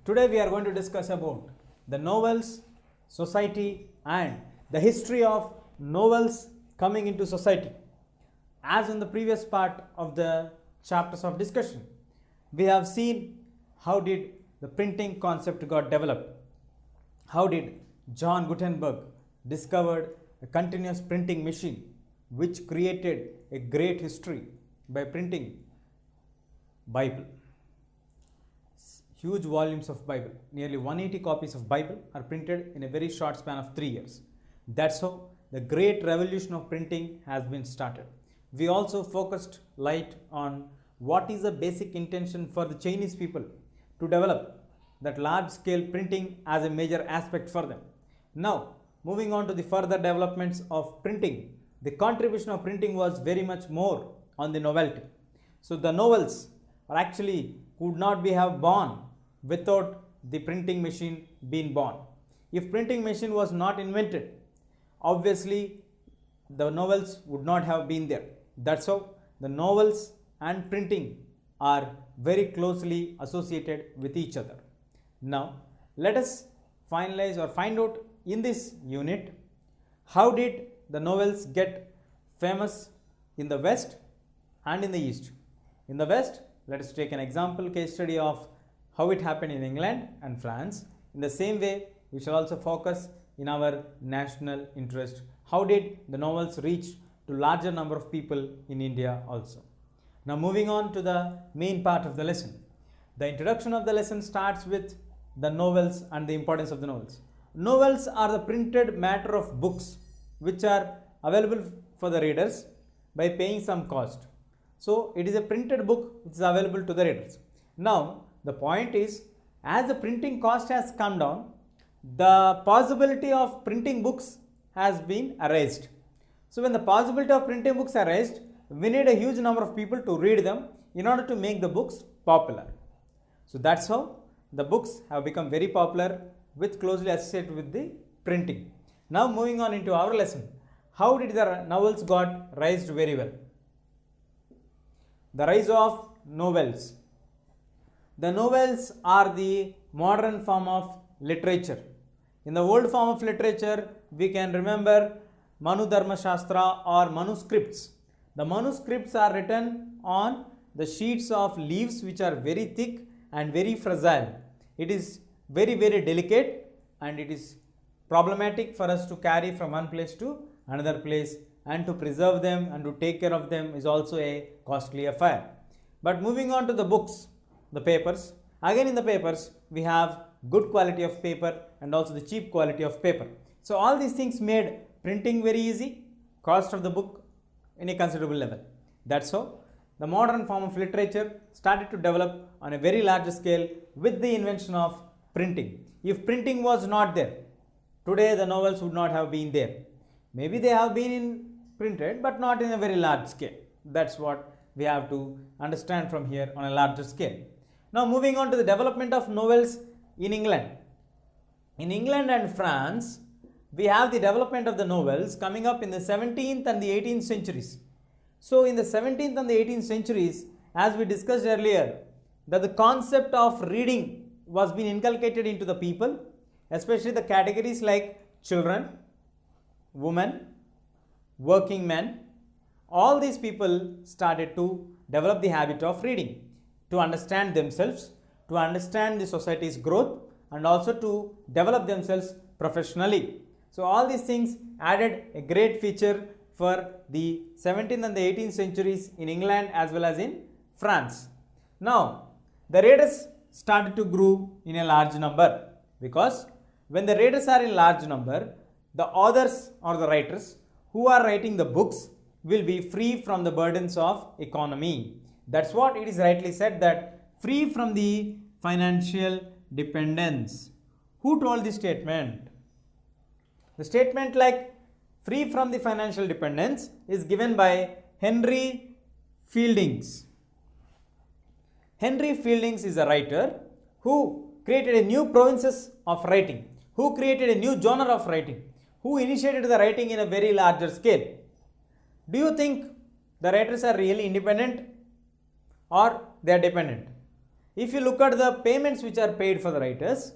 Today we are going to discuss about the novels, society and the history of novels coming into society. As in the previous part of the chapters of discussion, we have seen how did the printing concept got developed. How did John Gutenberg discovered a continuous printing machine which created a great history by printing Bible. Huge volumes of Bible, nearly 180 copies of Bible are printed in a very short span of 3 years. That's how the great revolution of printing has been started. We also focused light on what is the basic intention for the Chinese people to develop that large scale printing as a major aspect for them. Now, moving on to the further developments of printing, the contribution of printing was very much more on the novelty. So the novels are actually could not be have born without the printing machine being born. If printing machine was not invented, obviously the novels would not have been there. That's how the novels and printing are very closely associated with each other. Now let us finalize or find out in this unit how did the novels get famous in the West and in the East. In the West, let us take an example case study of how it happened in England and France. In the same way, we shall also focus in our national interest. How did the novels reach to larger number of people in India also? Now moving on to the main part of the lesson. The introduction of the lesson starts with the novels and the importance of the novels. Novels are the printed matter of books which are available for the readers by paying some cost. So it is a printed book which is available to the readers. Now the point is, as the printing cost has come down, the possibility of printing books has been erased. So when the possibility of printing books are erased, we need a huge number of people to read them in order to make the books popular. So that's how the books have become very popular with closely associated with the printing. Now moving on into our lesson, how did the novels got raised very well? The rise of novels. The novels are the modern form of literature. In the old form of literature, we can remember Manu Dharma Shastra or manuscripts. The manuscripts are written on the sheets of leaves which are very thick and very fragile. It is very delicate and it is problematic for us to carry from one place to another place, and to preserve them and to take care of them is also a costly affair. But moving on to the books, the papers, again in the papers we have good quality of paper and also the cheap quality of paper. So all these things made printing very easy, cost of the book in a considerable level. That's how the modern form of literature started to develop on a very large scale with the invention of printing. If printing was not there, today the novels would not have been there. Maybe they have been printed but not in a very large scale. That's what we have to understand from here on a larger scale. Now moving on to the development of novels in England. In England and France, we have the development of the novels coming up in the 17th and the 18th centuries. So in the 17th and the 18th centuries, as we discussed earlier, that the concept of reading was being inculcated into the people, especially the categories like children, women, working men. All these people started to develop the habit of reading, to understand themselves, to understand the society's growth and also to develop themselves professionally. So all these things added a great feature for the 17th and the 18th centuries in England as well as in France. Now the readers started to grow in a large number, because when the readers are in large number, the authors or the writers who are writing the books will be free from the burdens of economy. That's what it is rightly said, that free from the financial dependence. Who told this statement? The statement like free from the financial dependence is given by Henry Fieldings. Henry Fieldings is a writer who created a new provinces of writing, who created a new genre of writing, who initiated the writing in a very larger scale. Do you think the writers are really independent or they are dependent? If you look at the payments which are paid for the writers,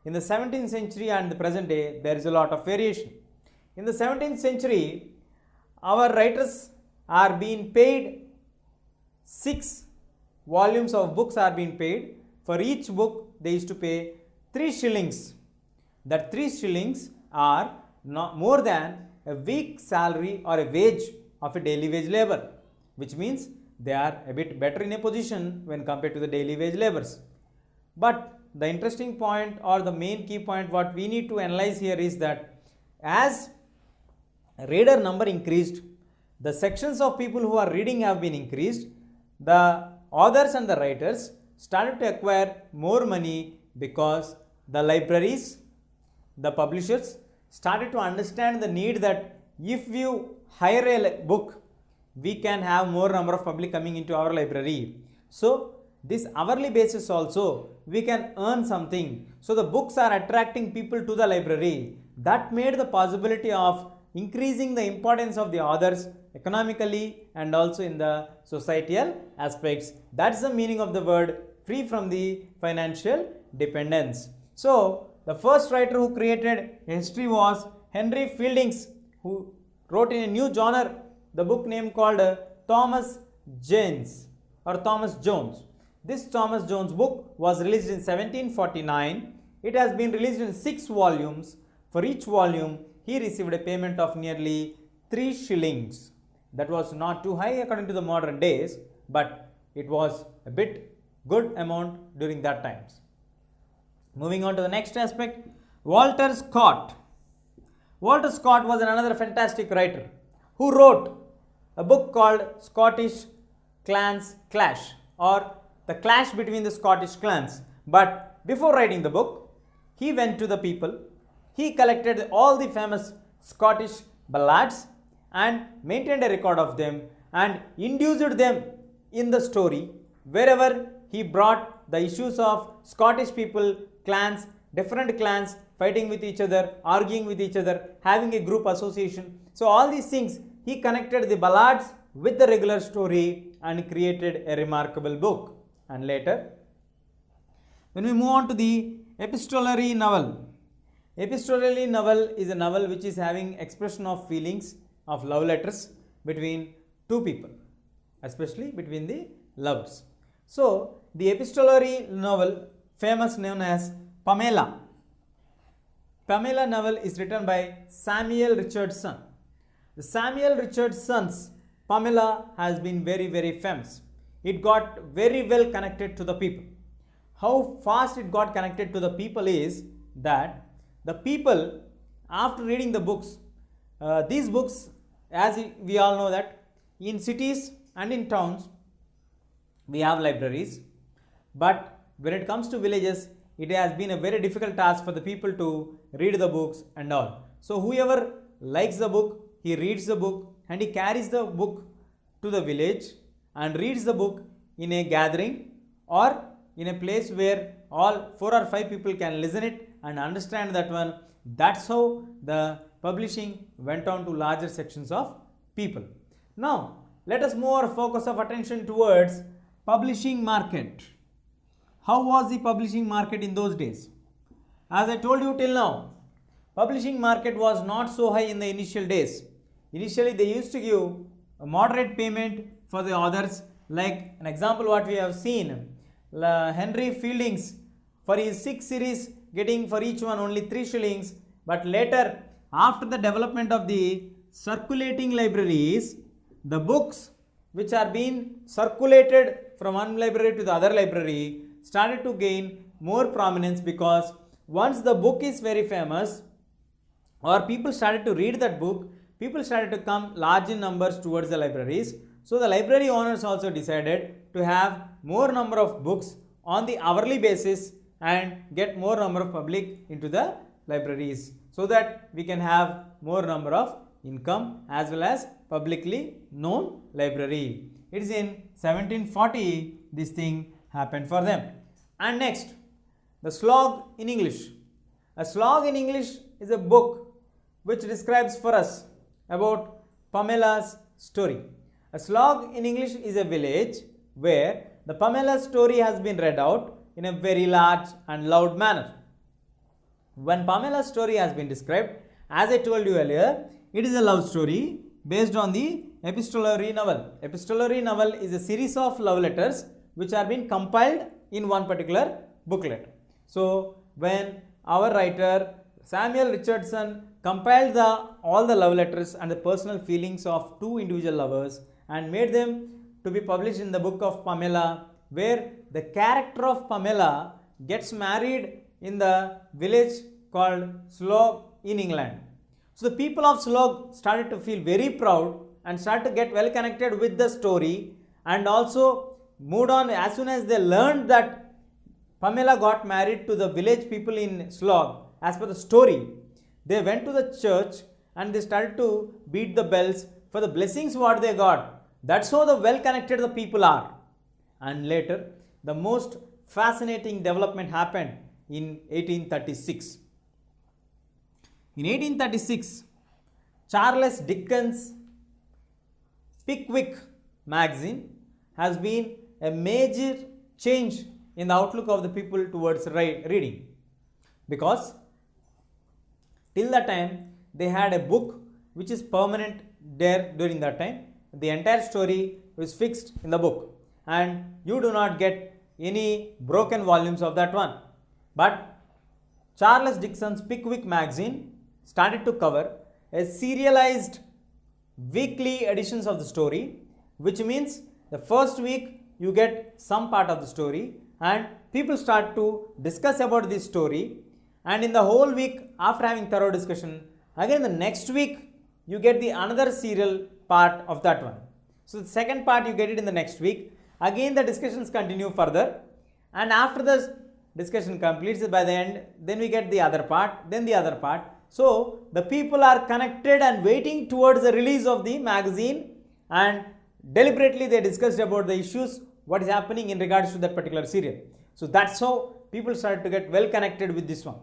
in the 17th century and the present day, there is a lot of variation. In the 17th century, our writers are being paid 6 volumes of books are being paid. For each book, they used to pay 3 shillings. That 3 shillings are not more than a week's salary or a wage of a daily wage labor, which means they are a bit better in a position when compared to the daily wage laborers. But the interesting point or the main key point what we need to analyze here is that as reader number increased, the sections of people who are reading have been increased, the authors and the writers started to acquire more money because the libraries, the publishers started to understand the need that if you hire a book, we can have more number of public coming into our library. So this hourly basis also we can earn something. So the books are attracting people to the library. That made the possibility of increasing the importance of the authors economically and also in the societal aspects. That's the meaning of the word free from the financial dependence. So the first writer who created history was Henry Fielding, who wrote in a new genre the book name called Thomas Jones or Thomas Jones. This Thomas Jones book was released in 1749. It has been released in 6 volumes. For each volume, he received a payment of nearly 3 shillings. That was not too high according to the modern days, but it was a bit good amount during that times. Moving on to the next aspect, Walter Scott. Walter Scott was another fantastic writer who wrote a book called Scottish Clans Clash, or the clash between the Scottish clans. But before writing the book, he went to the people, he collected all the famous Scottish ballads and maintained a record of them and induced them in the story wherever he brought the issues of Scottish people, clans, different clans fighting with each other, arguing with each other, having a group association. So all these things, he connected the ballads with the regular story and created a remarkable book. And later, when we move on to the epistolary novel, epistolary novel is a novel which is having expression of feelings of love letters between two people, especially between the lovers. So the epistolary novel, famous known as Pamela. Pamela novel is written by Samuel Richardson. The Samuel Richardson's Pamela has been very famous. It got very well connected to the people. How fast it got connected to the people is that the people, after reading the books, these books, as we all know that in cities and in towns we have libraries, but when it comes to villages, it has been a very difficult task for the people to read the books and all. So whoever likes the book, he reads the book and he carries the book to the village and reads the book in a gathering or in a place where all 4 or 5 people can listen it and understand that one. That's how the publishing went on to larger sections of people. Now let us move our focus of attention towards publishing market. How was the publishing market in those days? As I told you till now, publishing market was not so high in the initial days. Initially they used to give a moderate payment for the authors, like an example what we have seen, Henry Fielding, for his 6 series getting for each one only 3 shillings, but later after the development of the circulating libraries, the books which are being circulated from one library to the other library started to gain more prominence, because once the book is very famous or people started to read that book, people started to come large in numbers towards the libraries. So the library owners also decided to have more number of books on the hourly basis and get more number of public into the libraries, so that we can have more number of income as well as publicly known library. It is in 1740 this thing happened for them. And next, the slog in English. A slog in English is a book which describes for us about Pamela's story. A slog in English is a village where the Pamela story has been read out in a very large and loud manner. When Pamela's story has been described, as I told you earlier, it is a love story based on the epistolary novel. Epistolary novel is a series of love letters which are being compiled in one particular booklet. So, when our writer Samuel Richardson compiled all the love letters and the personal feelings of two individual lovers and made them to be published in the book of Pamela, where the character of Pamela gets married in the village called Slog in England. So the people of Slog started to feel very proud and started to get well connected with the story, and also moved on as soon as they learned that Pamela got married to the village people in Slog. As per the story, they went to the church and they started to beat the bells for the blessings what they got. That's how the well connected the people are. And later, the most fascinating development happened in 1836. In 1836, Charles Dickens' Pickwick magazine has been a major change in the outlook of the people towards reading, because till that time they had a book which is permanent there. During that time, the entire story was fixed in the book and you do not get any broken volumes of that one. But Charles Dickens's Pickwick magazine started to cover a serialized weekly editions of the story, which means the first week you get some part of the story and people start to discuss about this story, and in the whole week after having thorough discussion, again the next week you get the another serial part of that one. So the second part you get it in the next week, again the discussions continue further, and after the discussion completes by the end, then we get the other part, then the other part. So the people are connected and waiting towards the release of the magazine, and deliberately they discussed about the issues, what is happening in regards to that particular serial. So that's how people started to get well connected with this one.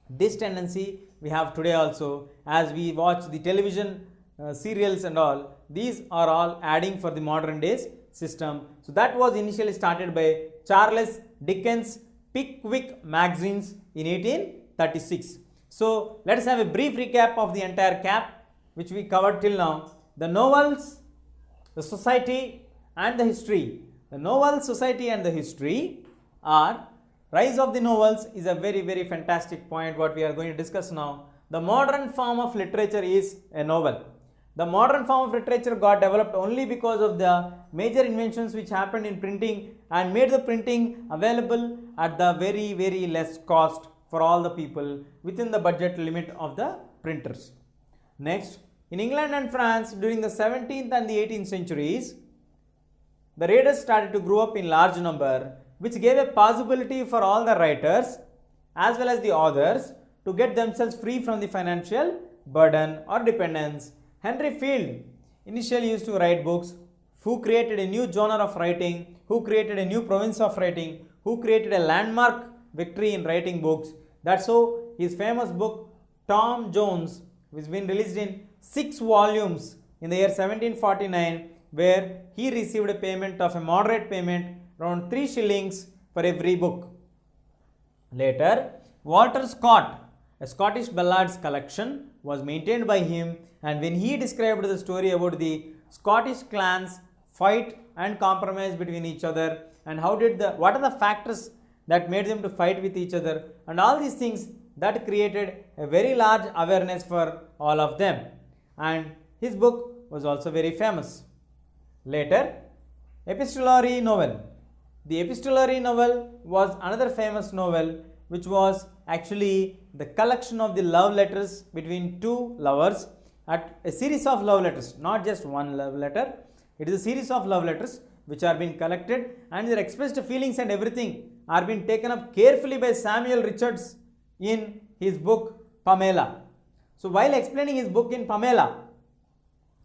This tendency we have today also, as we watch the television serials and all, these are all adding for the modern days system. So that was initially started by Charles Dickens' Pickwick magazines in 1836. So let us have a brief recap of the entire cap which we covered till now. The novels, the society and the history. The novel, society and the history are, rise of the novels is a very fantastic point what we are going to discuss now. The modern form of literature is a novel. The modern form of literature got developed only because of the major inventions which happened in printing and made the printing available at the very less cost for all the people within the budget limit of the printers. Next, in England and France during the 17th and the 18th centuries, the readers started to grow up in large number, which gave a possibility for all the writers as well as the authors to get themselves free from the financial burden or dependence. Henry Field initially used to write books, who created a new genre of writing, who created a new province of writing, who created a landmark victory in writing books. That's how his famous book Tom Jones, which has been released in 6 volumes in the year 1749, where he received a payment of a moderate payment around 3 shillings for every book. Later, Walter Scott, a Scottish ballads collection, was maintained by him, and when he described the story about the Scottish clans fight and compromise between each other, and what are the factors that made them to fight with each other, and all these things, that created a very large awareness for all of them, and his book was also very famous. Later, epistolary novel. The epistolary novel was another famous novel which was actually the collection of the love letters between two lovers, at a series of love letters, not just one love letter. It is a series of love letters which are being collected, and their expressed feelings and everything are being taken up carefully by Samuel Richards in his book Pamela. So while explaining his book in Pamela,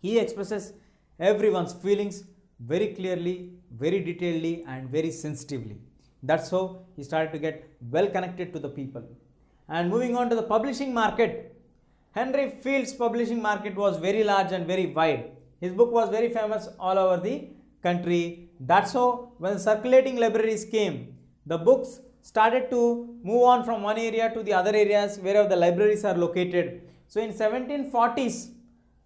he expresses everyone's feelings very clearly, very detailedly and very sensitively. That's how he started to get well connected to the people. And moving on to the publishing market, Henry Field's publishing market was very large and very wide. His book was very famous all over the country. That's how when circulating libraries came, the books started to move on from one area to the other areas wherever the libraries are located. So in 1740s,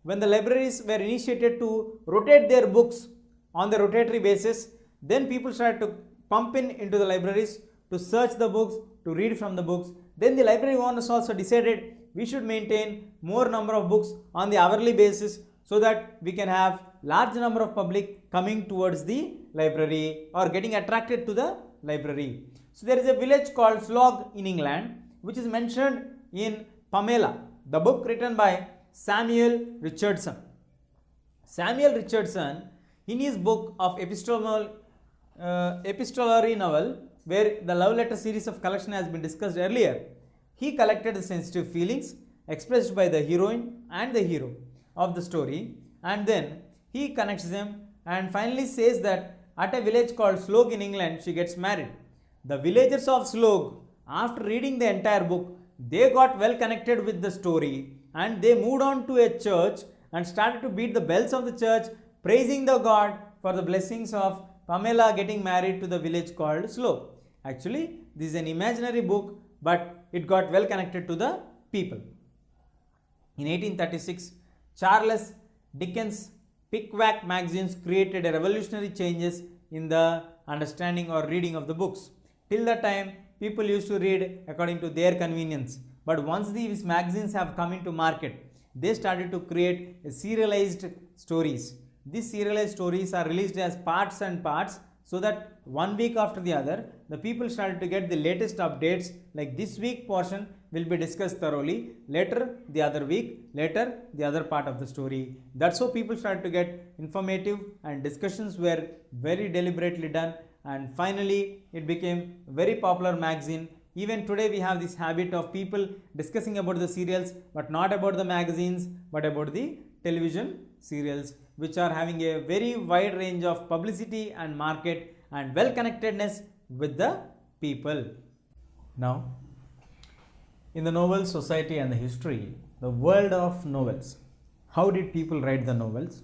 when the libraries were initiated to rotate their books on the rotatory basis, then people started to pump into the libraries to search the books, to read from the books. Then the library owners also decided we should maintain more number of books on the hourly basis so that we can have large number of public coming towards the library or getting attracted to the library. So there is a village called Slog in England which is mentioned in Pamela, the book written by Samuel Richardson. Samuel Richardson, in his book of epistolary novel, where the love letter series of collection has been discussed earlier, he collected the sensitive feelings expressed by the heroine and the hero of the story, and then he connects them and finally says that at a village called Slog in England, she gets married. The villagers of Slog, after reading the entire book, they got well connected with the story and they moved on to a church and started to beat the bells of the church, praising the God for the blessings of Pamela getting married to the village called Slog. Actually, this is an imaginary book, but it got well connected to the people. In 1836, Charles Dickens' Pickwick magazines created a revolutionary changes in the understanding or reading of the books. Till that time, people used to read according to their convenience. But once these magazines have come into market, they started to create serialized stories. These serialized stories are released as parts and parts so that one week after the other, the people started to get the latest updates, like this week portion will be discussed thoroughly, later the other week, later the other part of the story. That's how people started to get informative and discussions were very deliberately done, and finally it became a very popular magazine. Even today we have this habit of people discussing about the serials, but not about the magazines, but about the television serials, which are having a very wide range of publicity and market and well connectedness with the people. Now, in the novel society and the history, the world of novels, how did people write the novels?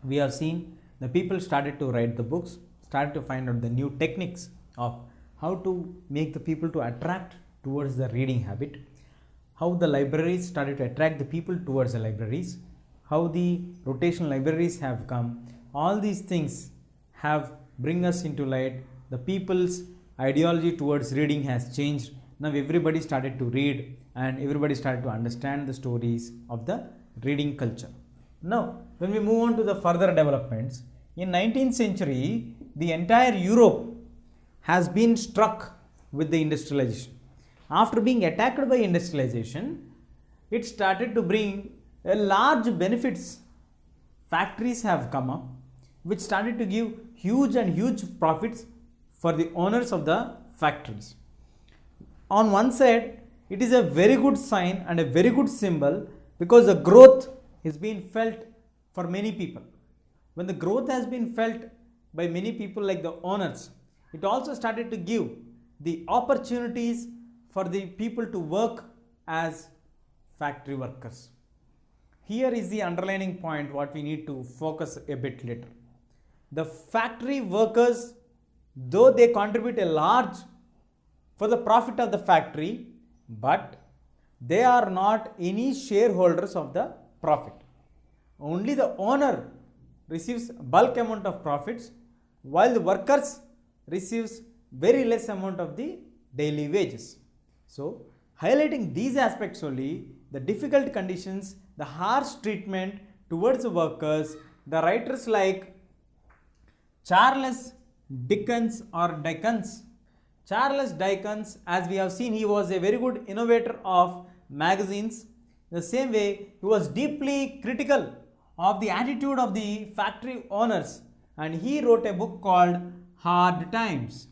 We have seen the people started to write the books, started to find out the new techniques of how to make the people to attract towards the reading habit, how the libraries started to attract the people towards the libraries, how the rotational libraries have come. All these things have bring us into light. The people's ideology towards reading has changed. Now everybody started to read and everybody started to understand the stories of the reading culture. Now when we move on to the further developments, in 19th century, the entire Europe has been struck with the industrialization. After being attacked by industrialization, it started to bring a large benefits. Factories have come up which started to give huge profits for the owners of the factories. On one side, it is a very good sign and a very good symbol because the growth is being felt for many people. When the growth has been felt by many people like the owners, it also started to give the opportunities for the people to work as factory workers. Here is the underlining point what we need to focus a bit later. The factory workers, though they contribute a large for the profit of the factory, but they are not any shareholders of the profit. Only the owner receives bulk amount of profits, while the workers receives very less amount of the daily wages. So highlighting these aspects only, the difficult conditions, the harsh treatment towards the workers, the writers like Charles Dickens. Charles Dickens, as we have seen, he was a very good innovator of magazines. In the same way, he was deeply critical of the attitude of the factory owners, and he wrote a book called Hard Times.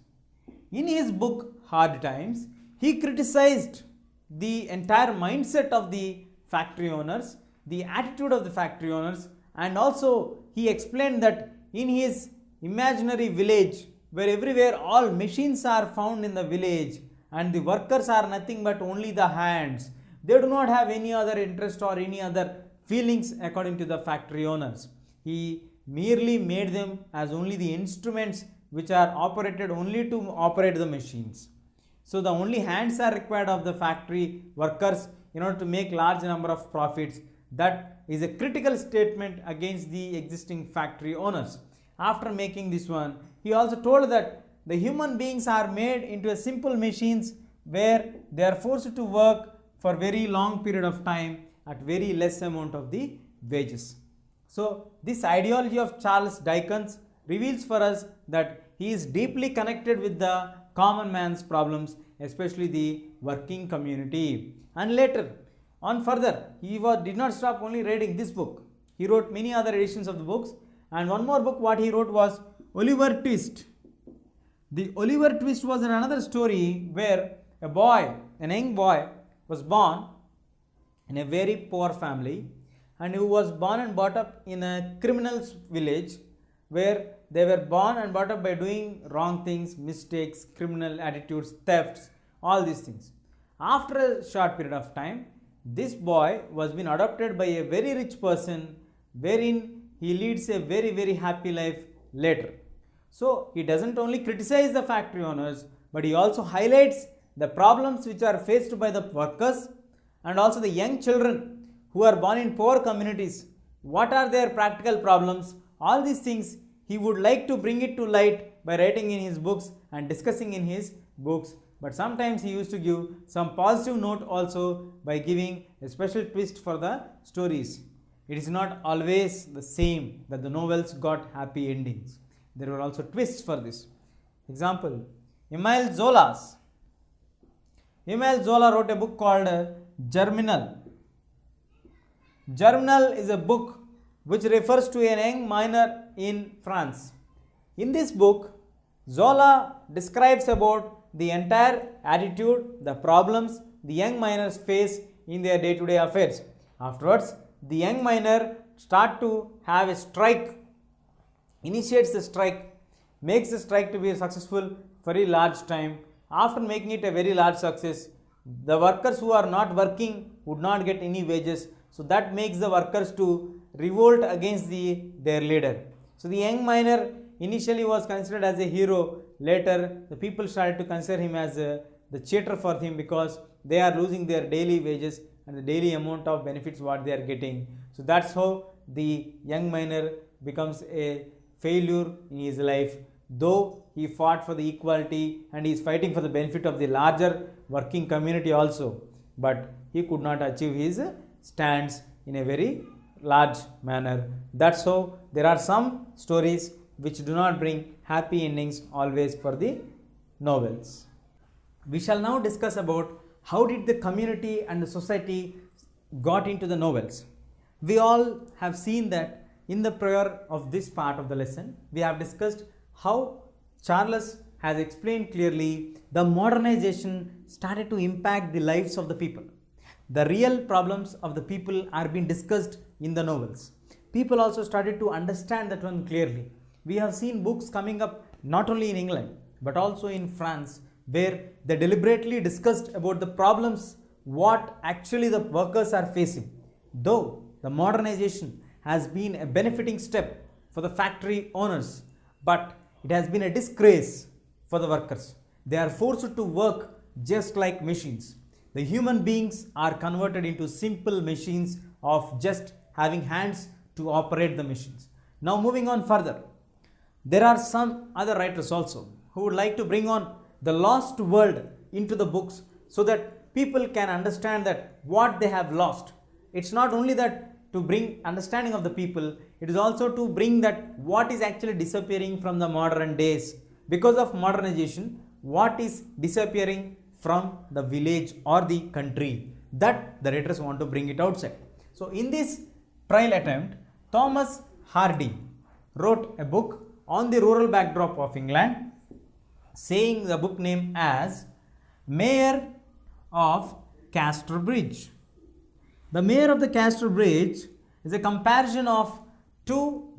In his book Hard Times, he criticized the entire mindset of the factory owners, the attitude of the factory owners, and also he explained that in his imaginary village, where everywhere all machines are found in the village and the workers are nothing but only the hands, they do not have any other interest or any other feelings according to the factory owners. He merely made them as only the instruments which are operated only to operate the machines. So the only hands are required of the factory workers in order to make large number of profits. That is a critical statement against the existing factory owners. After making this one, he also told that the human beings are made into a simple machines where they are forced to work for very long period of time at very less amount of the wages. So this ideology of Charles Dickens reveals for us that he is deeply connected with the common man's problems, especially the working community. And later on further, he did not stop only reading this book. He wrote many other editions of the books, and one more book what he wrote was Oliver Twist. The Oliver Twist was another story where a boy, an young boy, was born in a very poor family, and who was born and brought up in a criminal's village where they were born and brought up by doing wrong things, mistakes, criminal attitudes, thefts, all these things. After a short period of time, this boy was been adopted by a very rich person wherein he leads a very happy life later. So he doesn't only criticize the factory owners, but he also highlights the problems which are faced by the workers and also the young children who are born in poor communities. What are their practical problems? All these things he would like to bring it to light by writing in his books and discussing in his books. But sometimes he used to give some positive note also by giving a special twist for the stories. It is not always the same that the novels got happy endings. There were also twists for this. Example, Emile Zola wrote a book called Germinal. Germinal is a book which refers to a young miner in France. In this book, Zola describes about the entire attitude, the problems the young miners face in their day-to-day affairs. Afterwards, the young miner start to have a strike, initiates the strike, makes the strike to be successful for a large time. After making it a very large success, the workers who are not working would not get any wages. So that makes the workers to revolt against their leader. So the young miner initially was considered as a hero. Later, the people started to consider him as the cheater for him, because they are losing their daily wages and the daily amount of benefits what they are getting. So that's how the young miner becomes a failure in his life, though he fought for the equality and he is fighting for the benefit of the larger working community also, but he could not achieve his stands in a very large manner. That's how there are some stories which do not bring happy endings always for the novels. We shall now discuss about how did the community and the society got into the novels. We all have seen that in the prior of this part of the lesson, we have discussed how Charles has explained clearly the modernization started to impact the lives of the people. The real problems of the people are being discussed in the novels. People also started to understand that one clearly. We have seen books coming up not only in England but also in France, where they deliberately discussed about the problems what actually the workers are facing. Though the modernization has been a benefiting step for the factory owners, but it has been a disgrace for the workers. They are forced to work just like machines. The human beings are converted into simple machines of just having hands to operate the machines. Now moving on further, there are some other writers also who would like to bring on the lost world into the books so that people can understand that what they have lost. It's not only that to bring understanding of the people, it is also to bring that what is actually disappearing from the modern days. Because of modernization, what is disappearing from the village or the country, that the writers want to bring it outside. So in this trial attempt, Thomas Hardy wrote a book on the rural backdrop of England, saying the book name as Mayor of Casterbridge. The Mayor of the Casterbridge is a comparison of two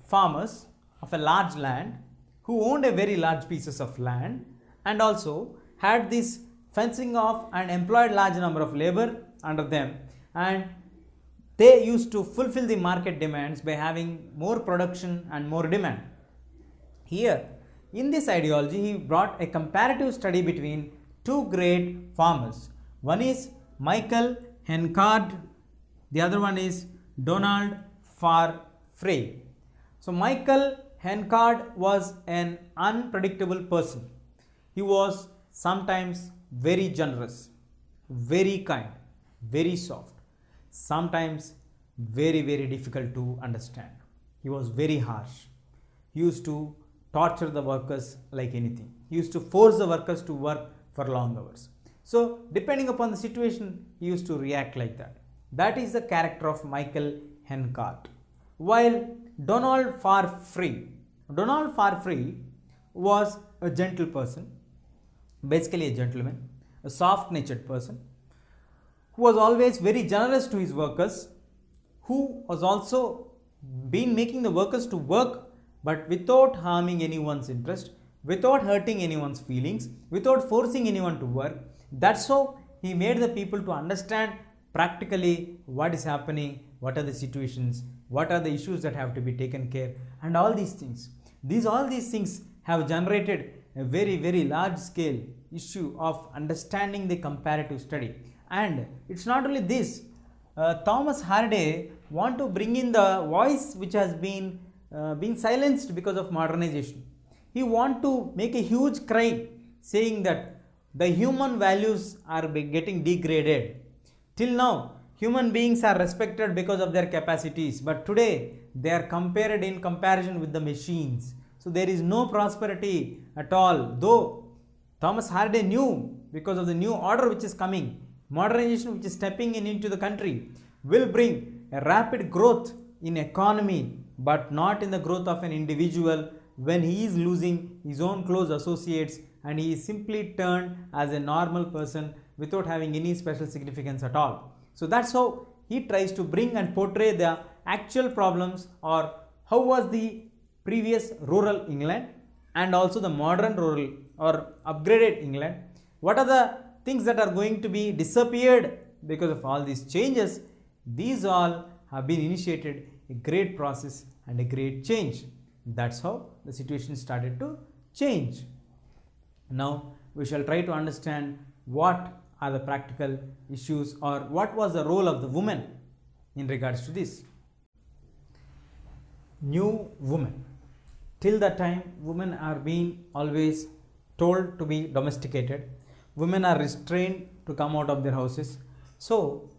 farmers of a large land who owned a very large pieces of land and also had this fencing off and employed large number of labor under them, and they used to fulfill the market demands by having more production and more demand. Here, in this ideology, he brought a comparative study between two great farmers. One is Michael Hencard, the other one is Donald Farfrae. So, Michael Hencard was an unpredictable person. He was sometimes very generous, very kind, very soft, sometimes very, very difficult to understand. He was very harsh. He used to torture the workers like anything. He used to force the workers to work for long hours. So, depending upon the situation, he used to react like that. That is the character of Michael Hencard. While Donald Farfrae was a gentle person, basically a gentleman, a soft-natured person, who was always very generous to his workers, who was also been making the workers to work but without harming anyone's interest, without hurting anyone's feelings, without forcing anyone to work. That's how he made the people to understand practically what is happening, what are the situations, what are the issues that have to be taken care, and all these things. All these things have generated a very, very large scale issue of understanding the comparative study. And it's not only this, Thomas Hardy want to bring in the voice which has been silenced because of modernization. He want to make a huge cry saying that the human values are getting degraded. Till now, human beings are respected because of their capacities, but today they are compared in comparison with the machines. So there is no prosperity at all. Though Thomas Hardy knew, because of the new order which is coming, modernization which is stepping into the country will bring a rapid growth in economy, but not in the growth of an individual when he is losing his own close associates and he is simply turned as a normal person without having any special significance at all. So that's how he tries to bring and portray the actual problems, or how was the previous rural England and also the modern rural or upgraded England. What are the things that are going to be disappeared because of all these changes? These all have been initiated a great process and a great change. That's how the situation started to change. Now we shall try to understand what are the practical issues, or what was the role of the woman in regards to this. New woman. Till that time, women are being always told to be domesticated. Women are restrained to come out of their houses. So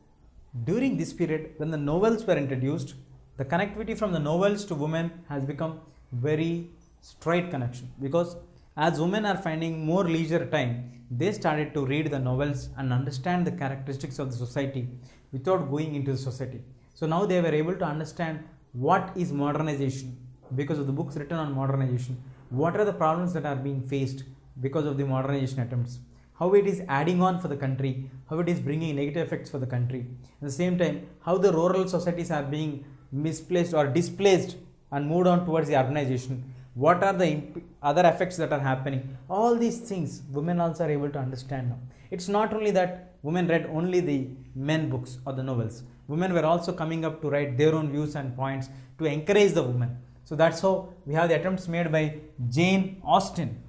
during this period, when the novels were introduced, the connectivity from the novels to women has become very straight connection, because as women are finding more leisure time, they started to read the novels and understand the characteristics of the society without going into the society. So now they were able to understand what is modernization because of the books written on modernization, what are the problems that are being faced because of the modernization attempts, how it is adding on for the country, how it is bringing negative effects for the country. At the same time, how the rural societies are being misplaced or displaced and moved on towards the urbanization. What are the other effects that are happening? All these things women also are able to understand now. It's not only that women read only the men books or the novels. Women were also coming up to write their own views and points to encourage the women. So that's how we have the attempts made by Jane Austen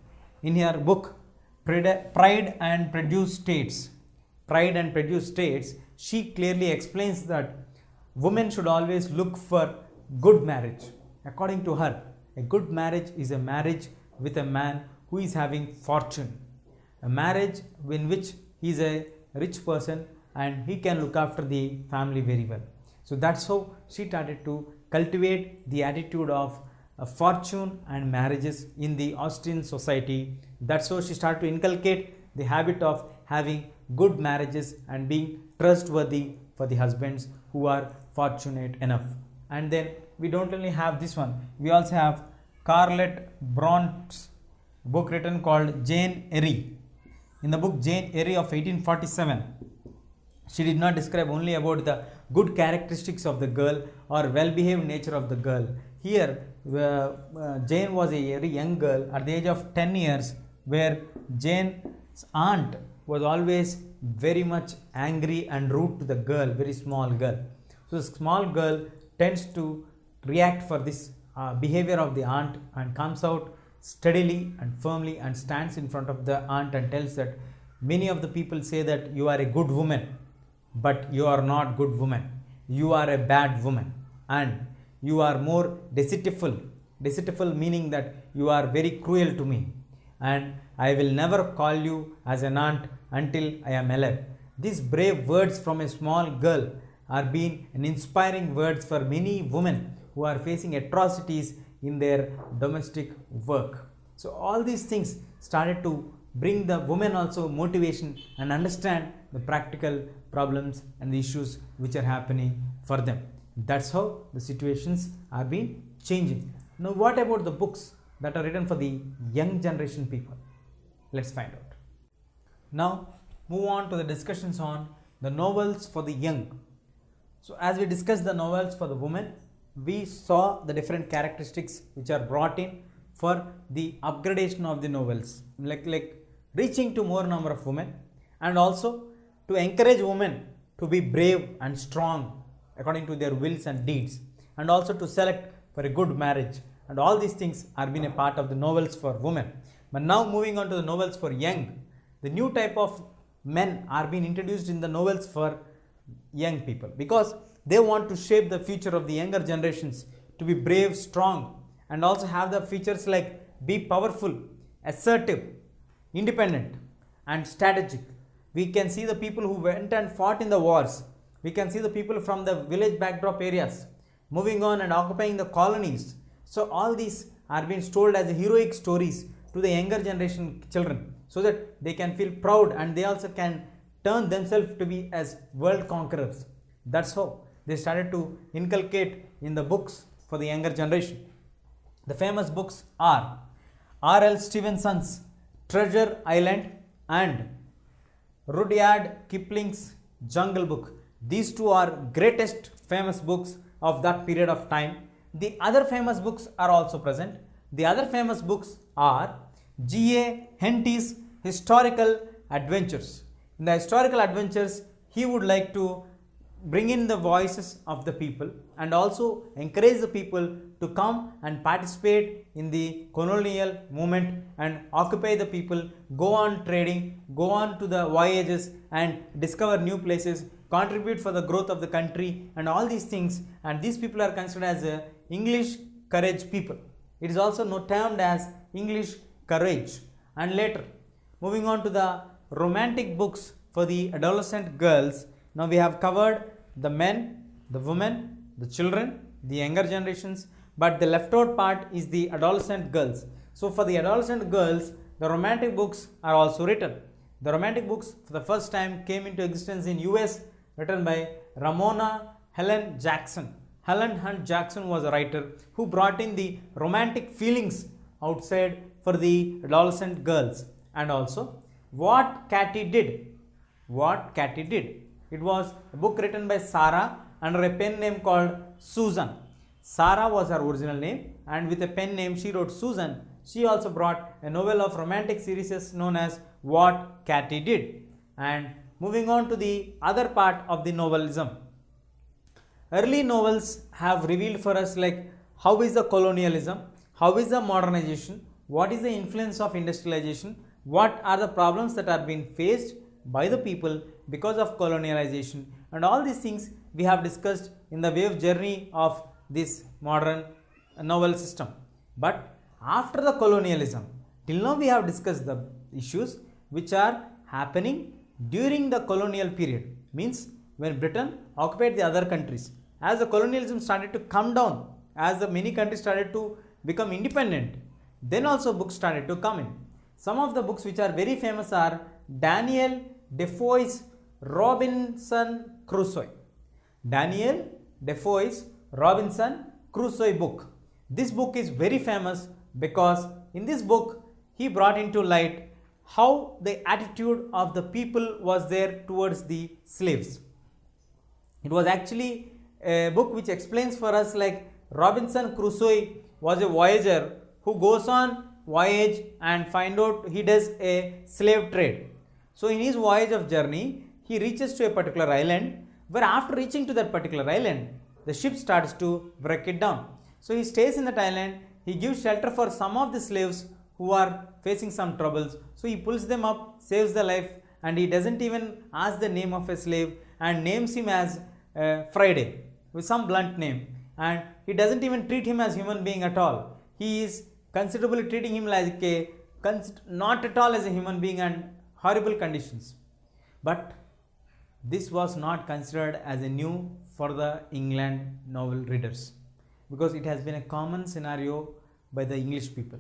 in her book Pride and Prejudice States. Pride and Prejudice States, she clearly explains that women should always look for good marriage. According to her, a good marriage is a marriage with a man who is having fortune, a marriage in which he is a rich person and he can look after the family very well. So that's how she started to cultivate the attitude of fortune and marriages in the Austrian society. That's how she started to inculcate the habit of having good marriages and being trustworthy for the husbands who are fortunate enough. And then we don't only have this one, we also have Carlette Browne's book written called Jane Eyre. In the book Jane Eyre of 1847, she did not describe only about the good characteristics of the girl or well-behaved nature of the girl. Here, Jane was a very young girl at the age of 10 years, where Jane's aunt was always very much angry and rude to the girl, very small girl. So the small girl tends to react for this behavior of the aunt and comes out steadily and firmly and stands in front of the aunt and tells that many of the people say that you are a good woman, but you are not good woman. You are a bad woman and you are more deceitful. Deceitful meaning that you are very cruel to me, and I will never call you as an aunt until I am alive. These brave words from a small girl are being an inspiring words for many women who are facing atrocities in their domestic work. So all these things started to bring the women also motivation and understand the practical problems and the issues which are happening for them. That's how the situations are being changing. Now what about the books that are written for the young generation people? Let's find out. Now move on to the discussions on the novels for the young. So as we discussed the novels for the women, we saw the different characteristics which are brought in for the upgradation of the novels, like reaching to more number of women, and also to encourage women to be brave and strong according to their wills and deeds, and also to select for a good marriage, and all these things are being a part of the novels for women. But now moving on to the novels for young, the new type of men are being introduced in the novels for young people because they want to shape the future of the younger generations to be brave, strong, and also have the features like be powerful, assertive, independent, and strategic. We can see the people who went and fought in the wars. We can see the people from the village backdrop areas moving on and occupying the colonies. So all these are being told as heroic stories to the younger generation children so that they can feel proud and they also can turn themselves to be as world conquerors. That's how they started to inculcate in the books for the younger generation. The famous books are R.L. Stevenson's Treasure Island and Rudyard Kipling's Jungle Book. These two are greatest famous books of that period of time. The other famous books are also present. The other famous books are G.A. Henty's Historical Adventures. In the historical adventures, he would like to bring in the voices of the people and also encourage the people to come and participate in the colonial movement and occupy the people, go on trading, go on to the voyages and discover new places, contribute for the growth of the country and all these things. And these people are considered as English courage people. It is also termed as English courage. And later, moving on to the romantic books for the adolescent girls. Now we have covered the men, the women, the children, the younger generations, but the left out part is the adolescent girls. So for the adolescent girls, the romantic books are also written. The romantic books for the first time came into existence in US, written by Ramona Helen Jackson. Helen Hunt Jackson was a writer who brought in the romantic feelings outside for the adolescent girls. And also What Cathy Did. What Cathy Did. It was a book written by Sarah under a pen name called Susan. Sarah was her original name and with a pen name she wrote Susan. She also brought a novel of romantic series known as What Cathy Did. And moving on to the other part of the novelism. Early novels have revealed for us like how is the colonialism, how is the modernization, what is the influence of industrialization, what are the problems that are being faced by the people because of colonialization, and all these things we have discussed in the wave journey of this modern novel system. But after the colonialism, till now we have discussed the issues which are happening during the colonial period, means when Britain occupied the other countries. As the colonialism started to come down, as the many countries started to become independent, then also books started to come in. Some of the books which are very famous are Daniel Defoe's Robinson Crusoe. Daniel Defoe's Robinson Crusoe book. This book is very famous because in this book he brought into light how the attitude of the people was there towards the slaves. It was actually a book which explains for us like Robinson Crusoe was a voyager who goes on voyage and find out he does a slave trade. So in his voyage of journey, he reaches to a particular island where after reaching to that particular island, the ship starts to break it down. So he stays in that island, he gives shelter for some of the slaves who are facing some troubles. So he pulls them up, saves the life, and he doesn't even ask the name of a slave and names him as Friday with some blunt name, and he doesn't even treat him as human being at all. He is considerably treating him like a not at all as a human being and horrible conditions. But this was not considered as a new for the England novel readers, because it has been a common scenario by the English people.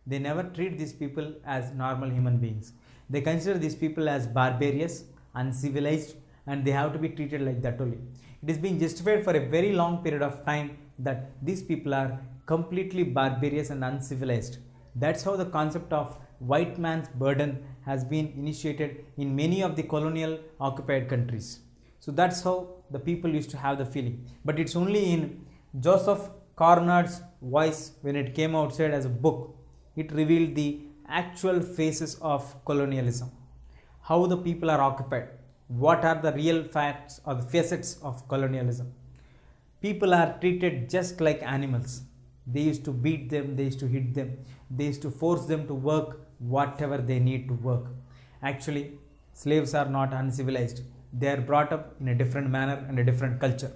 They never treat these people as normal human beings. They consider these people as barbarous, uncivilized, and they have to be treated like that only. It is being justified for a very long period of time that these people are completely barbarous and uncivilized. That's how the concept of white man's burden has been initiated in many of the colonial occupied countries. So that's how the people used to have the feeling. But it's only in Joseph Conrad's voice, when it came outside as a book, it revealed the actual faces of colonialism, how the people are occupied, what are the real facts or the facets of colonialism. People are treated just like animals. They used to beat them, they used to hit them, they used to force them to work whatever they need to work. Actually, slaves are not uncivilized. They are brought up in a different manner and a different culture.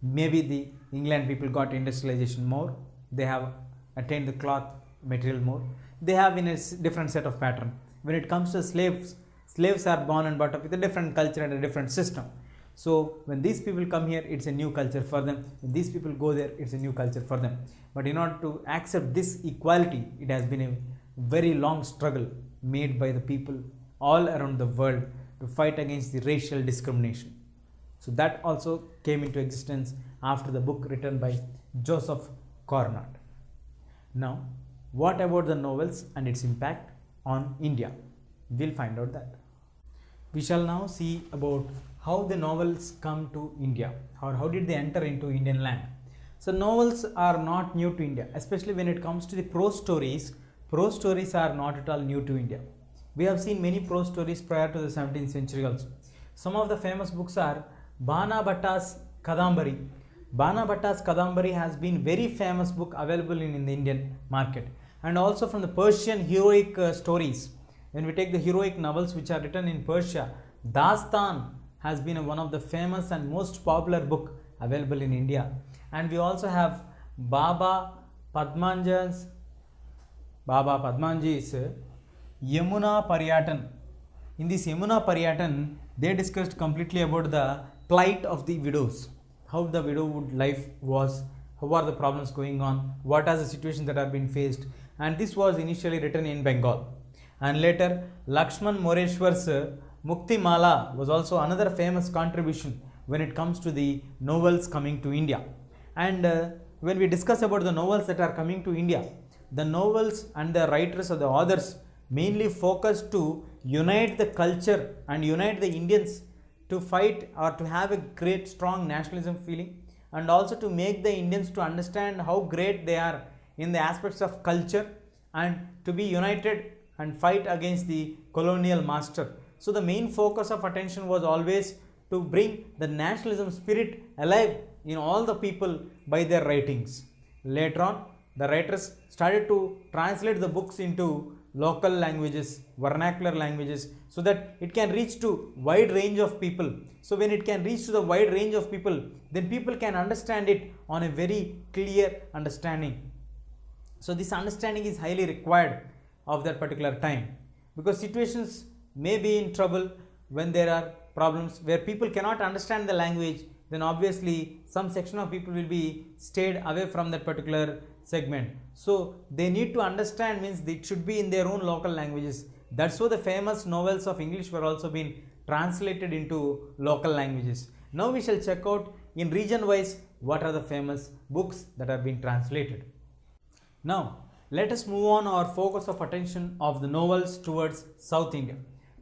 Maybe the England people got industrialization more, they have attained the cloth material more, they have in a different set of pattern. When it comes to slaves, slaves are born and brought up with a different culture and a different system. So when these people come here, it's a new culture for them. When these people go there, it's a new culture for them. But in order to accept this equality, it has been a very long struggle made by the people all around the world to fight against the racial discrimination. So that also came into existence after the book written by Joseph Conrad. Now, what about the novels and its impact on India? We'll find out that. We shall now see about how the novels come to India, or how did they enter into Indian land. So novels are not new to India, especially when it comes to the prose stories. Prose stories are not at all new to India. We have seen many prose stories prior to the 17th century also. Some of the famous books are Bana Bhatta's Kadambari. Bana Bhatta's Kadambari has been very famous book available in the Indian market. And also from the Persian heroic stories. When we take the heroic novels which are written in Persia, Dastan has been one of the famous and most popular book available in India. And we also have Baba Padmanji's Yamuna Paryatan. In this Yamuna Paryatan, they discussed completely about the plight of the widows, how the widowhood life was, how are the problems going on, what are the situations that have been faced. And this was initially written in Bengal. And later, Lakshman Moreshwar's Mukti Mala was also another famous contribution when it comes to the novels coming to India. And when we discuss about the novels that are coming to India, the novels and the writers or the authors mainly focus to unite the culture and unite the Indians to fight or to have a great strong nationalism feeling, and also to make the Indians to understand how great they are in the aspects of culture, and to be united and fight against the colonial master. So the main focus of attention was always to bring the nationalism spirit alive in all the people by their writings. Later on, the writers started to translate the books into local languages, vernacular languages, so that it can reach to wide range of people. So when it can reach to the wide range of people, then people can understand it on a very clear understanding. So this understanding is highly required of that particular time, because situations may be in trouble when there are problems where people cannot understand the language. Then obviously some section of people will be stayed away from that particular segment. So they need to understand, means it should be in their own local languages. That's why the famous novels of English were also being translated into local languages. Now we shall check out in region wise what are the famous books that have been translated. Now let us move on our focus of attention of the novels towards South India.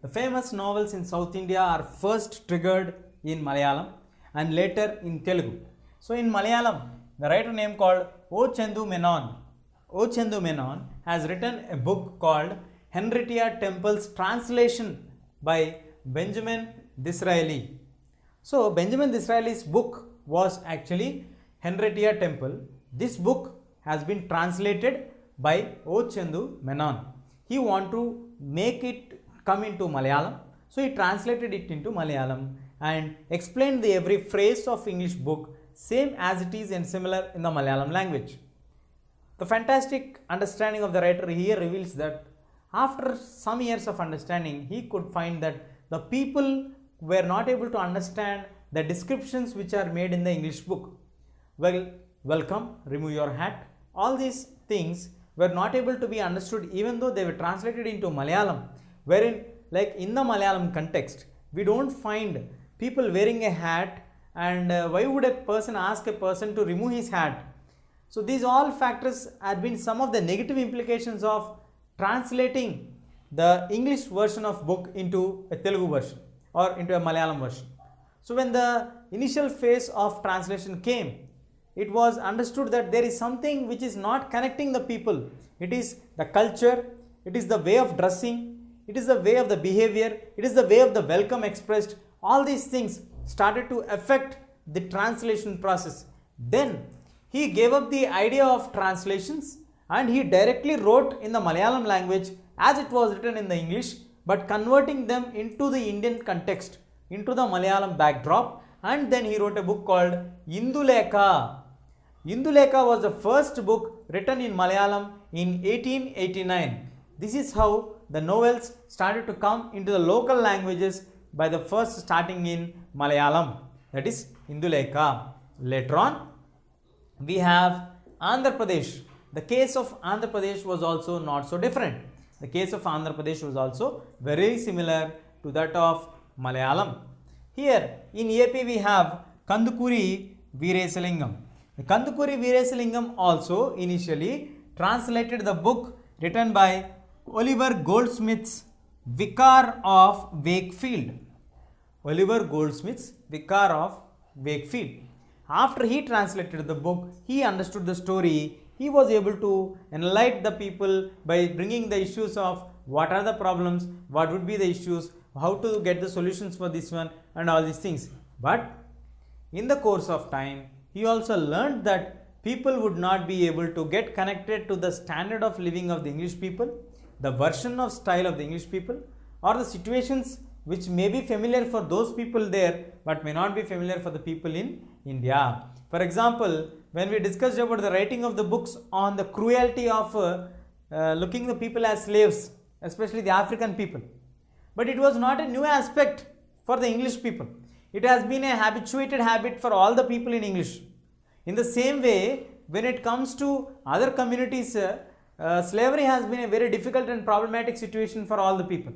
The famous novels in South India are first triggered in Malayalam and later in Telugu. So in Malayalam, the writer name called O. Chendu Menon has written a book called Henrietta Temple's Translation by Benjamin Disraeli. So Benjamin Disraeli's book was actually Henrietta Temple. This book has been translated by O. Chandu Menon. He wanted to make it come into Malayalam. So he translated it into Malayalam and explained the every phrase of English book same as it is and similar in the Malayalam language. The fantastic understanding of the writer here reveals that after some years of understanding, he could find that the people were not able to understand the descriptions which are made in the English book. Well, welcome, remove your hat. All these things were not able to be understood even though they were translated into Malayalam, wherein like in the Malayalam context, we don't find people wearing a hat, and why would a person ask a person to remove his hat? So these all factors have been some of the negative implications of translating the English version of book into a Telugu version or into a Malayalam version. So when the initial phase of translation came, it was understood that there is something which is not connecting the people. It is the culture, it is the way of dressing, it is the way of the behavior, it is the way of the welcome expressed. All these things started to affect the translation process. Then he gave up the idea of translations and he directly wrote in the Malayalam language as it was written in the English, but converting them into the Indian context, into the Malayalam backdrop, and then he wrote a book called Indulekha. Indulekha was the first book written in Malayalam in 1889. This is how the novels started to come into the local languages by the first starting in Malayalam, that is Indulekha. Later on, we have Andhra Pradesh. The case of Andhra Pradesh was also not so different. The case of Andhra Pradesh was also very similar to that of Malayalam. Here in AP we have Kandukuri Veerasalingam. The Kandukuri Veerasalingam also initially translated the book written by Oliver Goldsmith's Vicar of Wakefield. Oliver Goldsmith's Vicar of Wakefield. After he translated the book, he understood the story. He was able to enlighten the people by bringing the issues of what are the problems, what would be the issues, how to get the solutions for this one and all these things. But in the course of time, he also learned that people would not be able to get connected to the standard of living of the English people, the version of style of the English people, or the situations which may be familiar for those people there but may not be familiar for the people in India. For example, when we discussed about the writing of the books on the cruelty of looking the people as slaves, especially the African people, but it was not a new aspect for the English people. It has been a habituated habit for all the people in English. In the same way, when it comes to other communities, slavery has been a very difficult and problematic situation for all the people.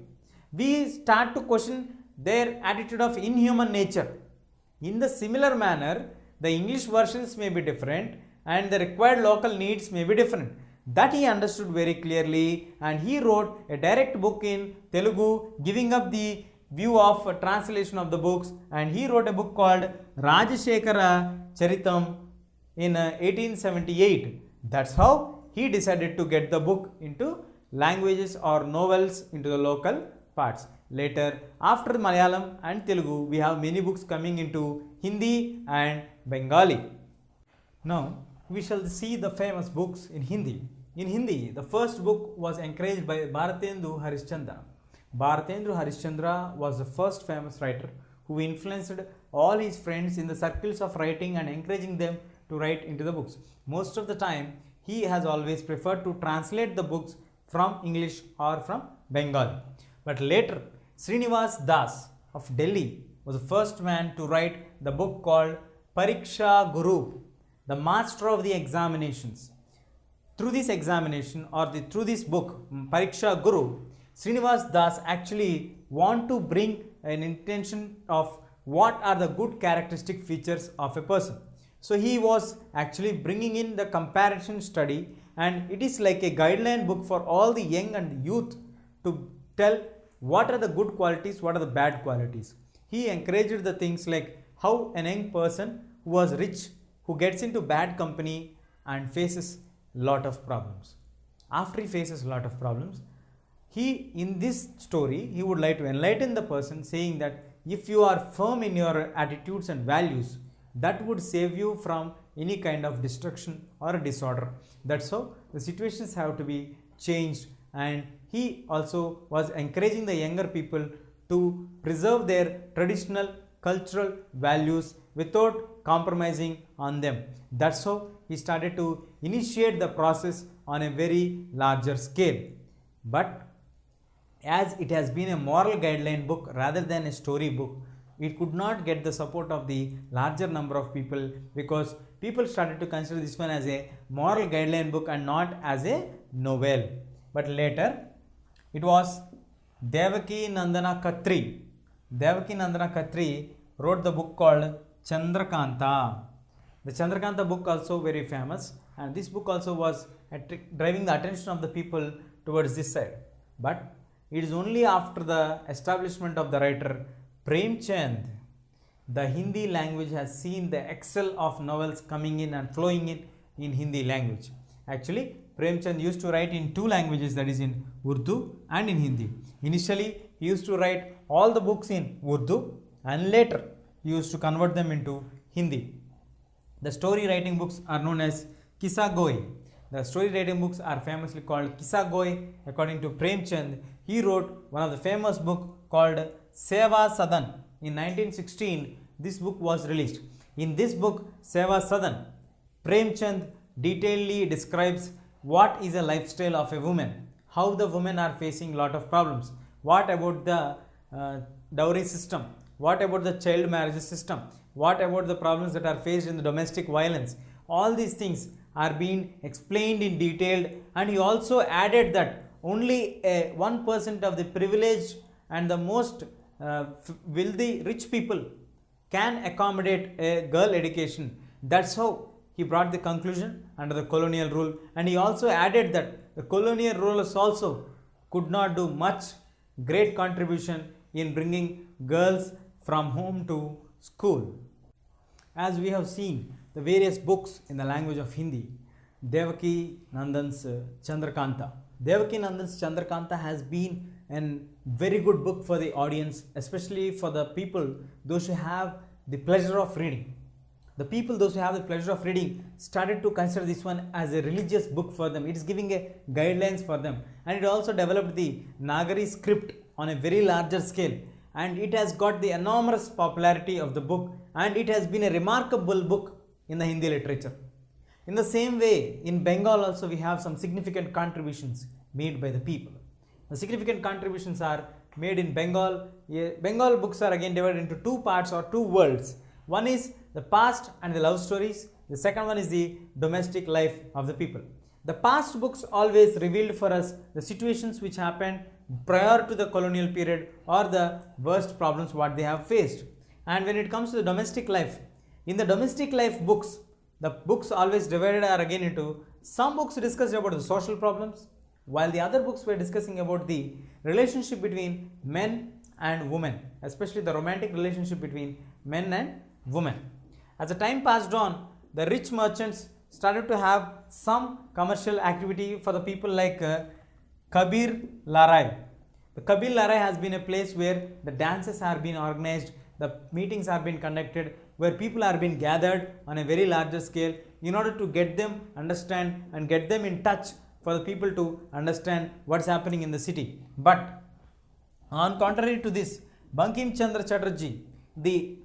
We start to question their attitude of inhuman nature. In the similar manner, the English versions may be different and the required local needs may be different. That he understood very clearly, and he wrote a direct book in Telugu, giving up the view of translation of the books, and he wrote a book called Rajashekara Charitam in 1878. That's how he decided to get the book into languages or novels into the local parts. Later, after Malayalam and Telugu, we have many books coming into Hindi and Bengali. Now, we shall see the famous books in Hindi. In Hindi, the first book was encouraged by Bharatendra Harishchandra. Bharatendra Harishchandra was the first famous writer who influenced all his friends in the circles of writing and encouraging them to write into the books. Most of the time, he has always preferred to translate the books from English or from Bengali. But later, Srinivas Das of Delhi was the first man to write the book called Pariksha Guru, the master of the examinations. Through this examination or through this book, Pariksha Guru, Srinivas Das actually want to bring an intention of what are the good characteristic features of a person. So he was actually bringing in the comparison study, and it is like a guideline book for all the young and youth to tell what are the good qualities, what are the bad qualities. He encouraged the things like how a young person who was rich, who gets into bad company and faces lot of problems. After he faces lot of problems, he in this story, he would like to enlighten the person saying that if you are firm in your attitudes and values, that would save you from any kind of destruction or disorder. That's how the situations have to be changed, and he also was encouraging the younger people to preserve their traditional cultural values without compromising on them. That's how he started to initiate the process on a very larger scale. But as it has been a moral guideline book rather than a story book, it could not get the support of the larger number of people, because people started to consider this one as a moral guideline book and not as a novel. But later it was Devaki Nandana Khatri. Devaki Nandana Khatri wrote the book called Chandrakanta. The Chandrakanta book also very famous, and this book also was driving the attention of the people towards this side. But it is only after the establishment of the writer Premchand, the Hindi language has seen the excel of novels coming in and flowing in Hindi language. Actually, Premchand used to write in two languages, that is in Urdu and in Hindi. Initially, he used to write all the books in Urdu, and later he used to convert them into Hindi. The story writing books are known as Kissa Goi. The story writing books are famously called Kissa Goi. According to Premchand, he wrote one of the famous book called Seva Sadan. In 1916, this book was released. In this book, Seva Sadan, Premchand detailedly describes what is a lifestyle of a woman, how the women are facing lot of problems, what about the dowry system, what about the child marriage system, what about the problems that are faced in the domestic violence. All these things are being explained in detail, and he also added that only 1% of the privileged and the most wealthy rich people can accommodate a girl education. That's how he brought the conclusion under the colonial rule, and he also added that the colonial rulers also could not do much great contribution in bringing girls from home to school. As we have seen the various books in the language of Hindi, Devaki Nandan's Chandrakanta. Devaki Nandan's Chandrakanta has been a very good book for the audience, especially for the people, those who have the pleasure of reading. The people, those who have the pleasure of reading, started to consider this one as a religious book for them. It is giving a guidelines for them, and it also developed the Nagari script on a very larger scale, and it has got the enormous popularity of the book, and it has been a remarkable book in the Hindi literature. In the same way, in Bengal also we have some significant contributions made by the people. The significant contributions are made in Bengal. Bengal books are again divided into two parts or two worlds. One is the past and the love stories. The second one is the domestic life of the people. The past books always revealed for us the situations which happened prior to the colonial period or the worst problems what they have faced. And when it comes to the domestic life, in the domestic life books, the books always divided are again into some books discussed about the social problems, while the other books were discussing about the relationship between men and women, especially the romantic relationship between men and women. As the time passed on, the rich merchants started to have some commercial activity for the people like Kabir Larai. The Kabir Larai has been a place where the dances are being organized, the meetings are being conducted, where people are being gathered on a very larger scale in order to get them understand and get them in touch for the people to understand what's happening in the city. But on contrary to this, Bankim Chandra Chatterjee, the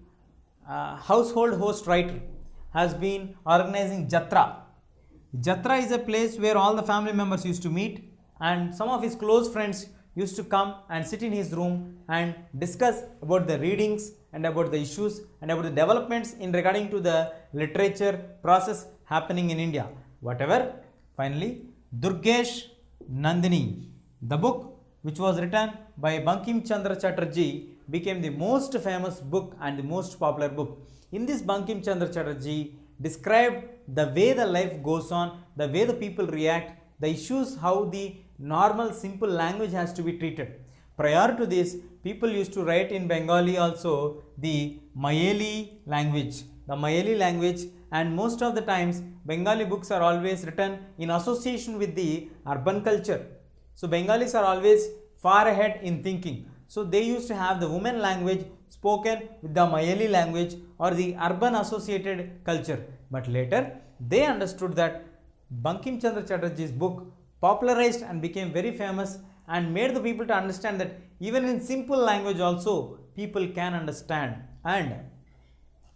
household host writer, has been organizing Jatra. Jatra is a place where all the family members used to meet, and some of his close friends used to come and sit in his room and discuss about the readings and about the issues and about the developments in regarding to the literature process happening in India. Whatever, finally, Durgesh Nandini, the book which was written by Bankim Chandra Chatterjee, became the most famous book and the most popular book. In this, Bankim Chandra Chatterjee described the way the life goes on, the way the people react, the issues, how the normal simple language has to be treated. Prior to this, people used to write in Bengali also the Mayeli language. The Mayeli language, and most of the times Bengali books are always written in association with the urban culture. So Bengalis are always far ahead in thinking. So they used to have the women language spoken with the Mayali language or the urban associated culture. But later they understood that Bankim Chandra Chatterjee's book popularized and became very famous and made the people to understand that even in simple language also people can understand. And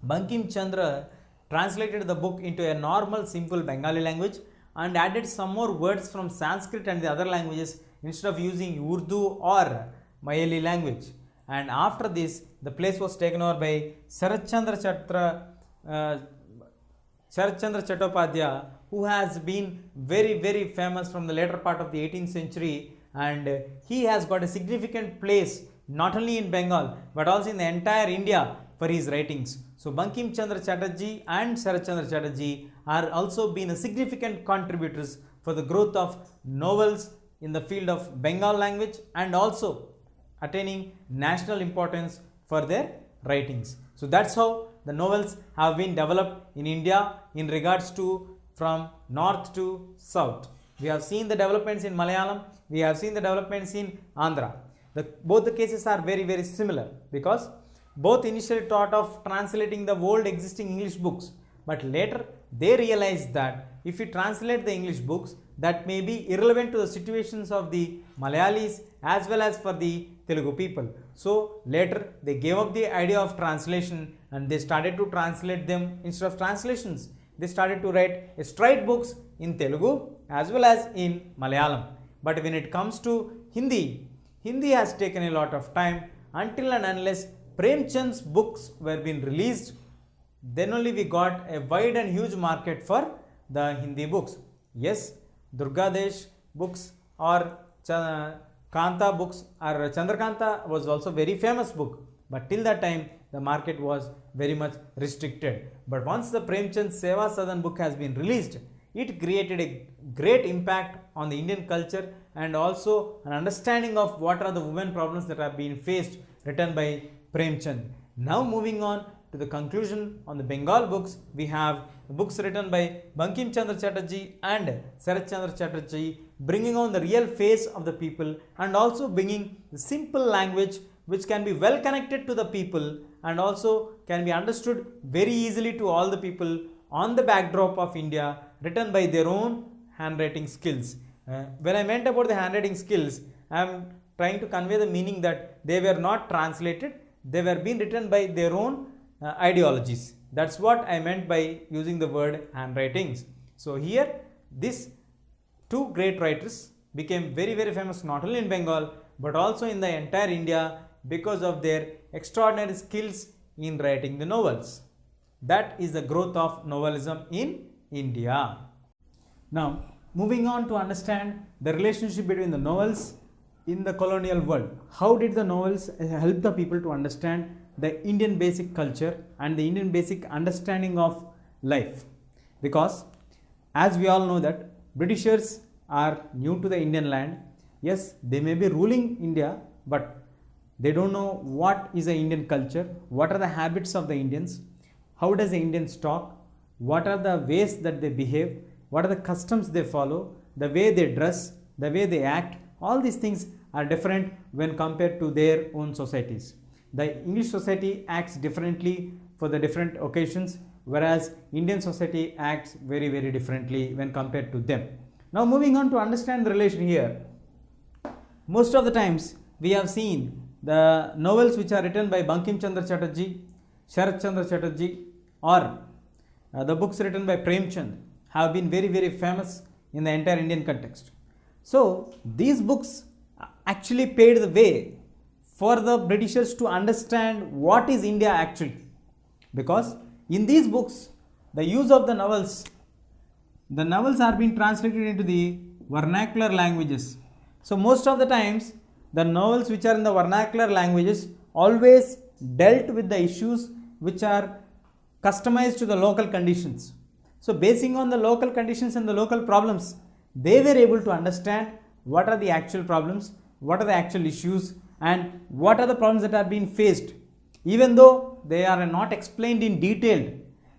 Bankim Chandra translated the book into a normal simple Bengali language and added some more words from Sanskrit and the other languages instead of using Urdu or Mayali language. And after this, the place was taken over by Sharat Chandra Chattopadhyay, who has been very famous from the later part of the 18th century, and he has got a significant place not only in Bengal but also in the entire India for his writings. So Bankim Chandra Chatterjee and Sharat Chandra Chatterjee are also been a significant contributors for the growth of novels in the field of Bengal language and also attaining national importance for their writings. So that's how the novels have been developed in India in regards to from north to south. We have seen the developments in Malayalam, we have seen the developments in Andhra. Both the cases are very similar because both initially thought of translating the old existing English books, but later they realized that if we translate the English books, that may be irrelevant to the situations of the Malayalis as well as for the Telugu people. So later they gave up the idea of translation and they started to translate them instead of translations. They started to write straight books in Telugu as well as in Malayalam. But when it comes to Hindi has taken a lot of time until and unless Premchand's books were being released, then only we got a wide and huge market for the Hindi books. Yes, Durgadesh books or Kanta books or Chandrakanta was also very famous book, but till that time the market was very much restricted. But once the Premchand Seva Sadan book has been released, it created a great impact on the Indian culture and also an understanding of what are the women problems that are being faced, written by Premchand. Now moving on to the conclusion on the Bengal books, we have books written by Bankim Chandra Chatterjee and Sharat Chandra Chatterjee, bringing on the real face of the people and also bringing the simple language which can be well connected to the people and also can be understood very easily to all the people on the backdrop of India, written by their own handwriting skills. When I meant about the handwriting skills, I am trying to convey the meaning that they were not translated, they were being written by their own ideologies. That's what I meant by using the word handwritings. So here these two great writers became very famous not only in Bengal but also in the entire India because of their extraordinary skills in writing the novels. That is the growth of novelism in India. Now moving on to understand the relationship between the novels in the colonial world. How did the novels help the people to understand the Indian basic culture and the Indian basic understanding of life? Because as we all know that Britishers are new to the Indian land. Yes, they may be ruling India, but they don't know what is the Indian culture, what are the habits of the Indians, how does the Indians talk, what are the ways that they behave, what are the customs they follow, the way they dress, the way they act. All these things are different when compared to their own societies. The English society acts differently for the different occasions, whereas Indian society acts very differently when compared to them. Now moving on to understand the relation here. Most of the times we have seen the novels which are written by Bankim Chandra Chatterjee, Sharat Chandra Chatterjee, or the books written by Premchand have been very famous in the entire Indian context. So these books actually paved the way for the Britishers to understand what is India actually, because in these books the use of the novels are being translated into the vernacular languages. So most of the times the novels which are in the vernacular languages always dealt with the issues which are customized to the local conditions. So basing on the local conditions and the local problems, they were able to understand what are the actual problems, what are the actual issues, and what are the problems that are being faced. Even though they are not explained in detail,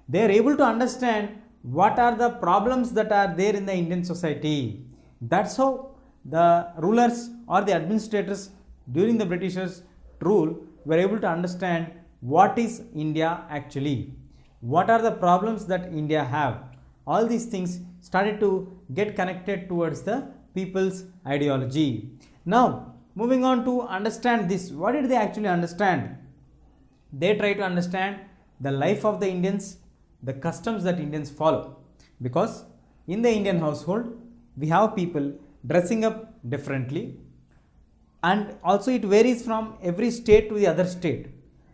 they are able to understand what are the problems that are there in the Indian society. That's how the rulers or the administrators during the Britishers' rule we are able to understand what is India actually, what are the problems that India have. All these things started to get connected towards the people's ideology. Now, moving on to understand this, what did they actually understand? They try to understand the life of the Indians, the customs that Indians follow. Because in the Indian household, we have people dressing up differently, and also it varies from every state to the other state.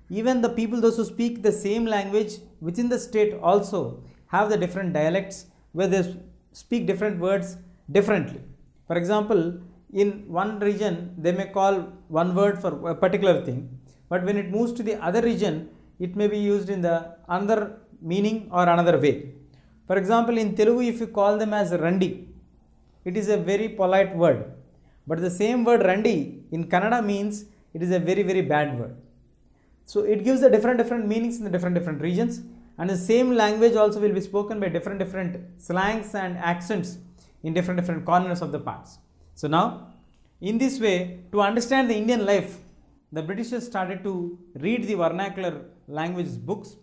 Even the people, those who speak the same language within the state, also have the different dialects where they speak different words differently. For example, in one region, they may call one word for a particular thing, but when it moves to the other region, it may be used in the another meaning or another way. For example, in Telugu, if you call them as Randi, it is a very polite word. But the same word Randi in Kannada means it is a very, very bad word. So it gives the different meanings in the different regions, and the same language also will be spoken by different slangs and accents in different corners of the parts. So now, in this way, to understand the Indian life, the Britishers started to read the vernacular language books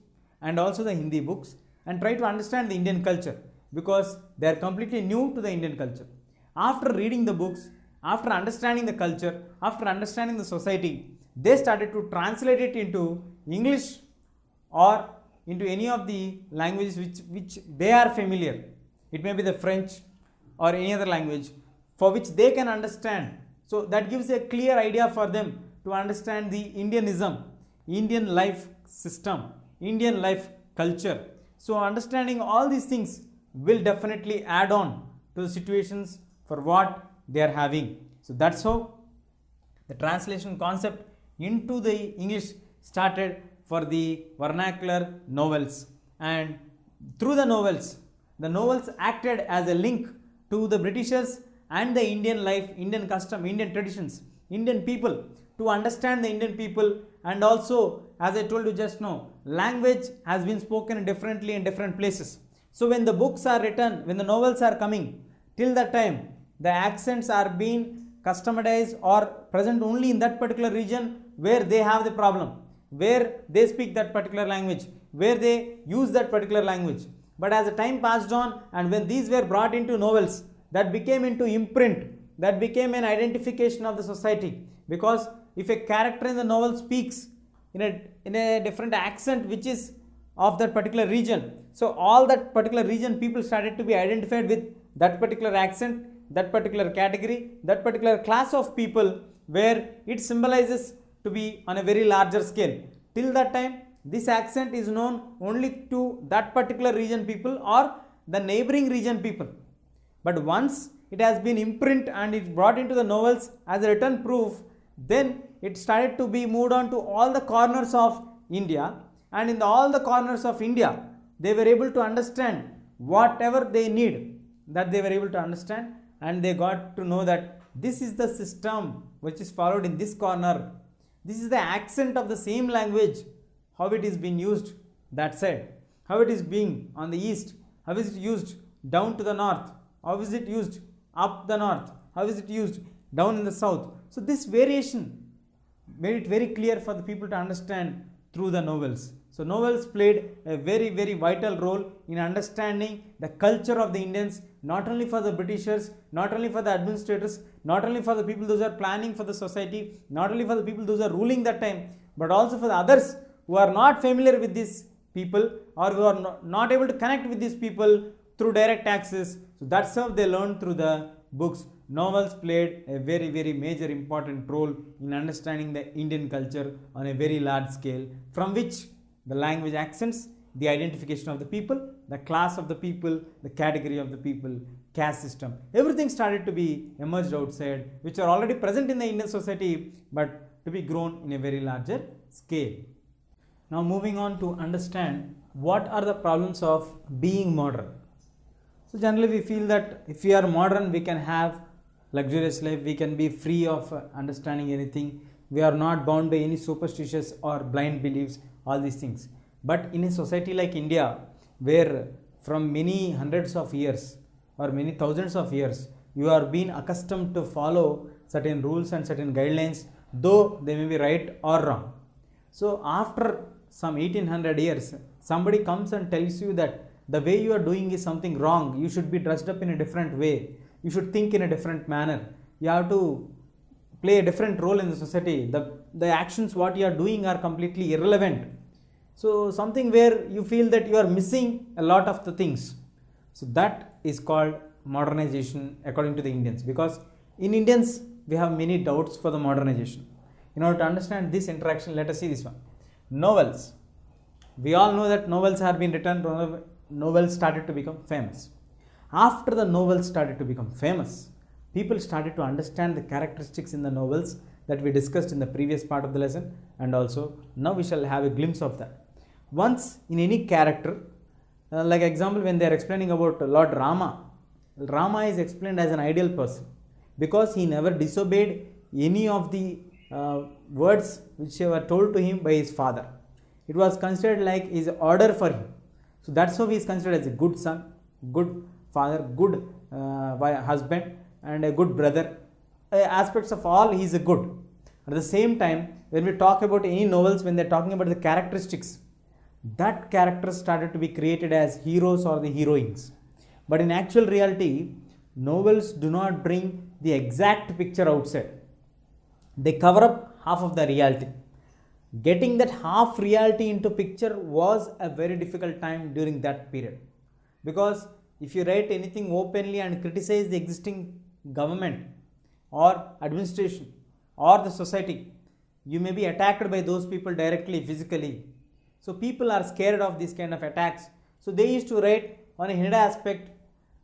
and also the Hindi books and try to understand the Indian culture, because they are completely new to the Indian culture. After reading the books, after understanding the culture, after understanding the society, they started to translate it into English or into any of the languages which they are familiar. It may be the French or any other language for which they can understand. So that gives a clear idea for them to understand the Indianism, Indian life system, Indian life culture. So understanding all these things will definitely add on to the situations for what they are having. So that's how the translation concept into the English started for the vernacular novels, and through the novels acted as a link to the Britishers and the Indian life, Indian custom, Indian traditions, Indian people, to understand the Indian people. And also, as I told you just now, language has been spoken differently in different places. So when the books are written, when the novels are coming, till that time the accents are being customized or present only in that particular region where they have the problem, where they speak that particular language, where they use that particular language. But as the time passed on, and when these were brought into novels, that became into imprint, that became an identification of the society. Because if a character in the novel speaks in a different accent which is of that particular region, so all that particular region people started to be identified with that particular accent, that particular category, that particular class of people, where it symbolizes to be on a very larger scale. Till that time, this accent is known only to that particular region people or the neighboring region people. But once it has been imprint and it's brought into the novels as a written proof, then it started to be moved on to all the corners of India, and in all the corners of India, they were able to understand whatever they need, that they were able to understand, and they got to know that this is the system which is followed in this corner. This is the accent of the same language, how it is being used that side, how it is being on the east, how is it used down to the north, how is it used up the north, how is it used down in the south. So this variation made it very clear for the people to understand through the novels. So novels played a very vital role in understanding the culture of the Indians, not only for the Britishers, not only for the administrators, not only for the people those who are planning for the society, not only for the people those who are ruling that time, but also for the others who are not familiar with these people or who are not able to connect with these people through direct access. So that's how they learned through the books. Novels played a very major important role in understanding the Indian culture on a very large scale, from which the language accents, the identification of the people, the class of the people, the category of the people, caste system, everything started to be emerged outside, which are already present in the Indian society, but to be grown in a very larger scale. Now moving on to understand what are the problems of being modern. So generally we feel that if we are modern, we can have luxurious life, we can be free of understanding anything, we are not bound by any superstitious or blind beliefs, all these things. But in a society like India, where from many hundreds of years or many thousands of years, you are being accustomed to follow certain rules and certain guidelines, though they may be right or wrong. So after some 1800 years, somebody comes and tells you that the way you are doing is something wrong. You should be dressed up in a different way. You should think in a different manner. You have to play a different role in the society. The actions what you are doing are completely irrelevant. So something where you feel that you are missing a lot of the things. So that is called modernization according to the Indians, because in Indians we have many doubts for the modernization. In order to understand this interaction, let us see this one. Novels. We all know that novels have been written, novels started to become famous. After the novels started to become famous, people started to understand the characteristics in the novels that we discussed in the previous part of the lesson, and also now we shall have a glimpse of that. Once in any character, like example when they are explaining about Lord Rama, Rama is explained as an ideal person because he never disobeyed any of the words which were told to him by his father. It was considered like his order for him. So that's how he is considered as a good son, good father, good husband, and a good brother. Aspects of all he is a good. At the same time, when we talk about any novels, when they are talking about the characteristics, that characters started to be created as heroes or the heroines. But in actual reality, novels do not bring the exact picture outside. They cover up half of the reality. Getting that half reality into picture was a very difficult time during that period. Because if you write anything openly and criticize the existing government or administration or the society, you may be attacked by those people directly, physically. So people are scared of these kind of attacks. So they used to write on a hidden aspect,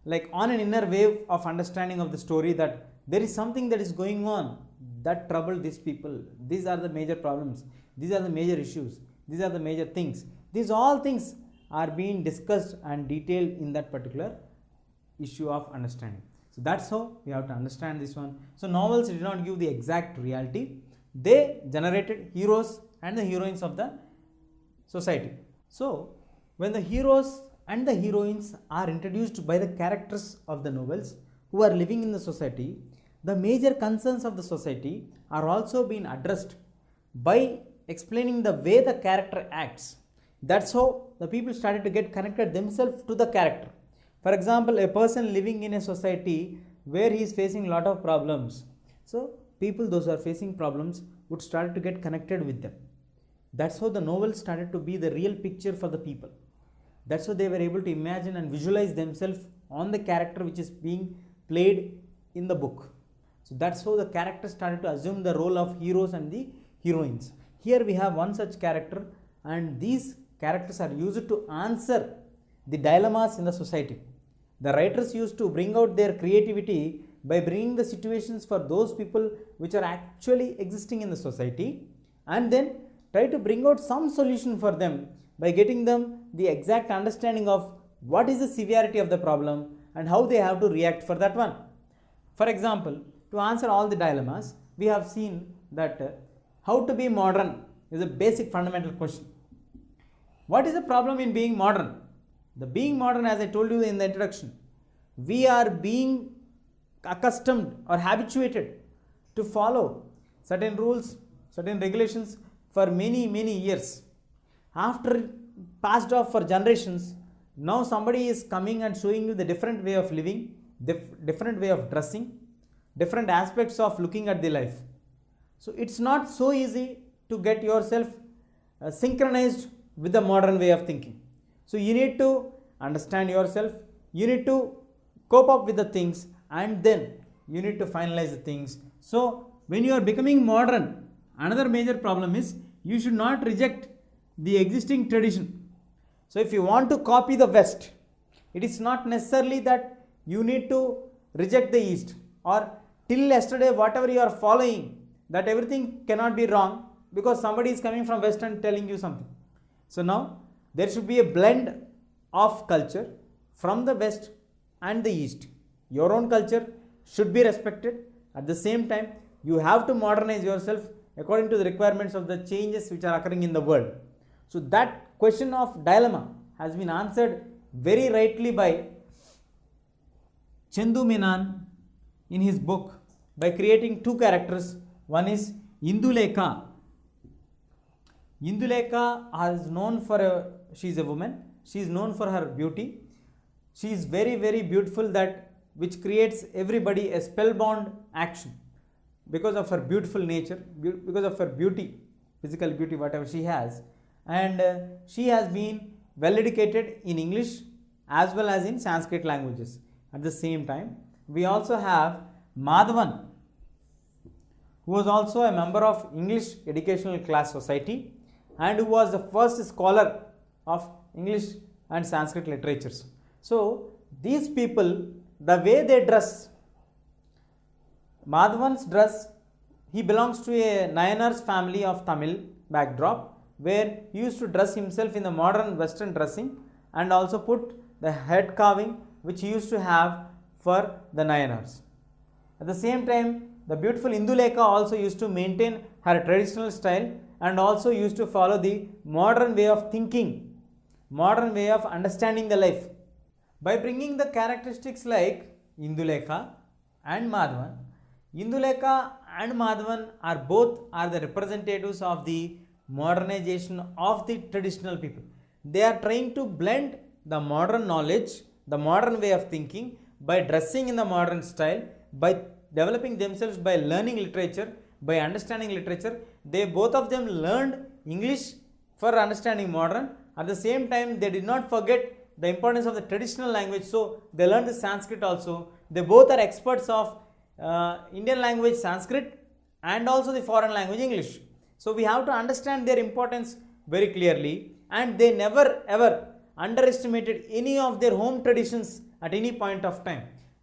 like on an inner wave of understanding of the story, that there is something that is going on that trouble these people. These are the major problems. These are the major issues. These are the major things. These all things are being discussed and detailed in that particular issue of understanding. So that's how we have to understand this one. So novels did not give the exact reality. They generated heroes and the heroines of the society. So when the heroes and the heroines are introduced by the characters of the novels who are living in the society, the major concerns of the society are also being addressed by explaining the way the character acts. That's how the people started to get connected themselves to the character. For example, a person living in a society where he is facing a lot of problems. So people, those who are facing problems, would start to get connected with them. That's how the novel started to be the real picture for the people. That's how they were able to imagine and visualize themselves on the character which is being played in the book. So that's how the characters started to assume the role of heroes and the heroines. Here we have one such character, and these characters are used to answer the dilemmas in the society. The writers used to bring out their creativity by bringing the situations for those people which are actually existing in the society, and then try to bring out some solution for them by getting them the exact understanding of what is the severity of the problem and how they have to react for that one. For example, to answer all the dilemmas, we have seen that how to be modern is a basic fundamental question. What is the problem in being modern? The being modern, as I told you in the introduction, we are being accustomed or habituated to follow certain rules, certain regulations for many years. After passed off for generations, now somebody is coming and showing you the different way of living, different way of dressing, different aspects of looking at the life. So it's not so easy to get yourself synchronized with the modern way of thinking. So you need to understand yourself, you need to cope up with the things, and then you need to finalize the things. So when you are becoming modern, another major problem is you should not reject the existing tradition. So if you want to copy the West, it is not necessarily that you need to reject the East, or till yesterday whatever you are following, that everything cannot be wrong because somebody is coming from West and telling you something. So now there should be a blend of culture from the West and the East. Your own culture should be respected. At the same time, you have to modernize yourself according to the requirements of the changes which are occurring in the world. So that question of dilemma has been answered very rightly by Chandu Menon in his book by creating two characters. One is Indulekha. Indulekha is known for she is a woman, she is known for her beauty. She is very, very beautiful, that which creates everybody a spellbound action because of her beautiful nature, because of her beauty, physical beauty, whatever she has. And she has been well educated in English as well as in Sanskrit languages. At the same time, we also have Madhavan, who was also a member of English Educational Class Society and who was the first scholar of English and Sanskrit literatures. So these people, the way they dress, Madhavan's dress, he belongs to a Nayanar's family of Tamil backdrop, where he used to dress himself in the modern western dressing and also put the head carving which he used to have for the Nayanars. At the same time, the beautiful Indulekha also used to maintain her traditional style and also used to follow the modern way of thinking, modern way of understanding the life. By bringing the characteristics like Indulekha and Madhavan, Indulekha and Madhavan are the representatives of the modernization of the traditional people. They are trying to blend the modern knowledge, the modern way of thinking, by dressing in the modern style, by developing themselves by learning literature, by understanding literature. They both of them learned English for understanding modern. At the same time, they did not forget the importance of the traditional language, so they learned the Sanskrit also. They both are experts of Indian language Sanskrit and also the foreign language English. So we have to understand their importance very clearly, and they never ever underestimated any of their home traditions at any point of time.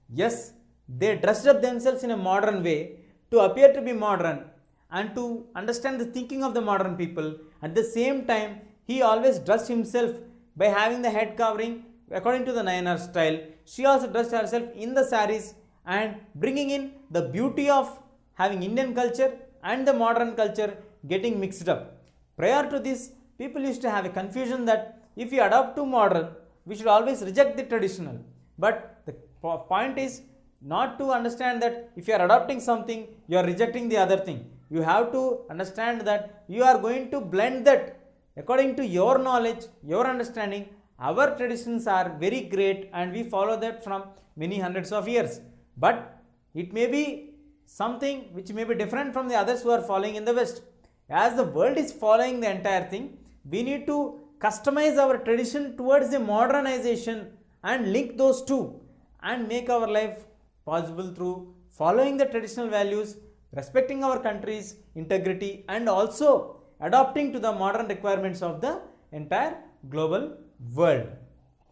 Yes, they dressed up themselves in a modern way to appear to be modern and to understand the thinking of the modern people. At the same time, he always dressed himself by having the head covering according to the Nayanar style. She also dressed herself in the saris and bringing in the beauty of having Indian culture and the modern culture getting mixed up. Prior to this, people used to have a confusion that if you adopt to modern, we should always reject the traditional. But the point is not to understand that if you are adopting something, you are rejecting the other thing. You have to understand that you are going to blend that according to your knowledge, your understanding. Our traditions are very great and we follow that from many hundreds of years. But it may be something which may be different from the others who are following in the West. As the world is following the entire thing, we need to customize our tradition towards the modernization and link those two and make our life possible through following the traditional values, respecting our country's integrity, and also adapting to the modern requirements of the entire global world.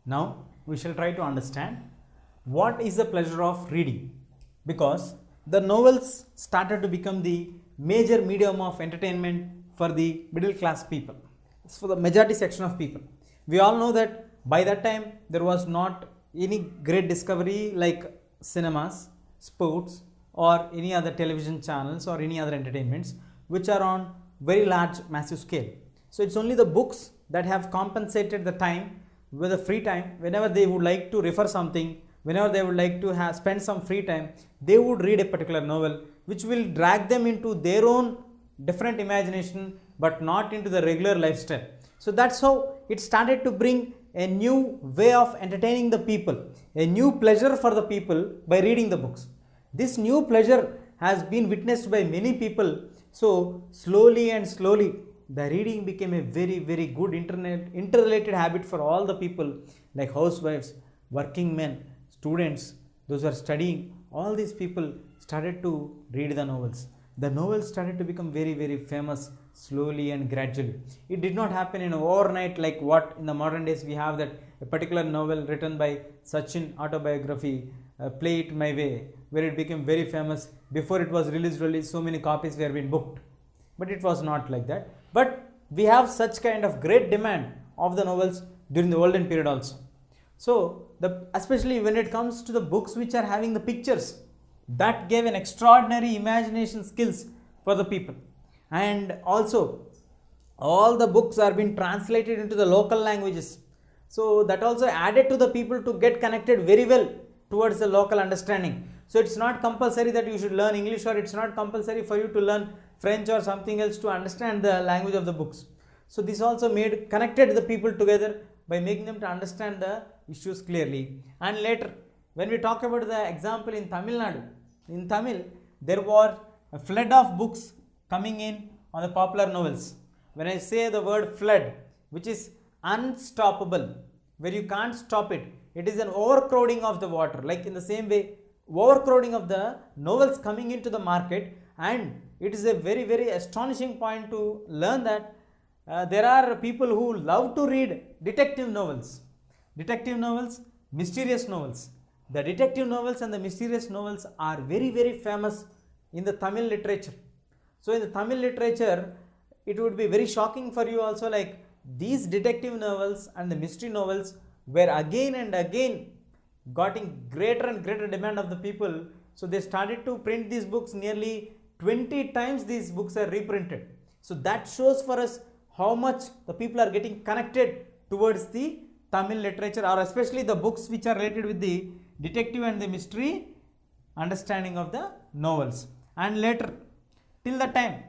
Now we shall try to understand what is the pleasure of reading, because the novels started to become the major medium of entertainment for the middle class people, for the majority section of people. We all know that by that time there was not any great discovery like cinemas, sports, or any other television channels or any other entertainments which are on very large massive scale. So it's only the books that have compensated the time with the free time. Whenever they would like to refer something, whenever they would like to spend some free time, they would read a particular novel which will drag them into their own different imagination but not into the regular lifestyle. So that's how it started to bring a new way of entertaining the people, a new pleasure for the people by reading the books. This new pleasure has been witnessed by many people. So slowly and slowly the reading became a very, very good interrelated habit for all the people, like housewives, working men, students, those who are studying. All these people started to read the novels. The novels started to become very, very famous slowly and gradually. It did not happen in overnight like what in the modern days we have that a particular novel written by Sachin autobiography, Play It My Way, where it became very famous. Before it was released, so many copies were being booked. But it was not like that. But we have such kind of great demand of the novels during the olden period also. So especially when it comes to the books which are having the pictures, that gave an extraordinary imagination skills for the people. And also all the books are being translated into the local languages. So that also added to the people to get connected very well towards the local understanding. So it's not compulsory that you should learn English, or it's not compulsory for you to learn French or something else to understand the language of the books. So this also connected the people together by making them to understand the issues clearly. And later, when we talk about the example in Tamil Nadu, in Tamil, there was a flood of books coming in on the popular novels. When I say the word flood, which is unstoppable, where you can't stop it, it is an overcrowding of the water. Like in the same way, overcrowding of the novels coming into the market, and it is a very, very astonishing point to learn that there are people who love to read detective novels, mysterious novels. The detective novels and the mysterious novels are very, very famous in the Tamil literature. So in the Tamil literature, it would be very shocking for you also, like these detective novels and the mystery novels were again and again getting greater and greater demand of the people. So they started to print these books. Nearly 20 times these books are reprinted. So that shows for us how much the people are getting connected towards the Tamil literature, or especially the books which are related with the detective and the mystery understanding of the novels. And later, till the time,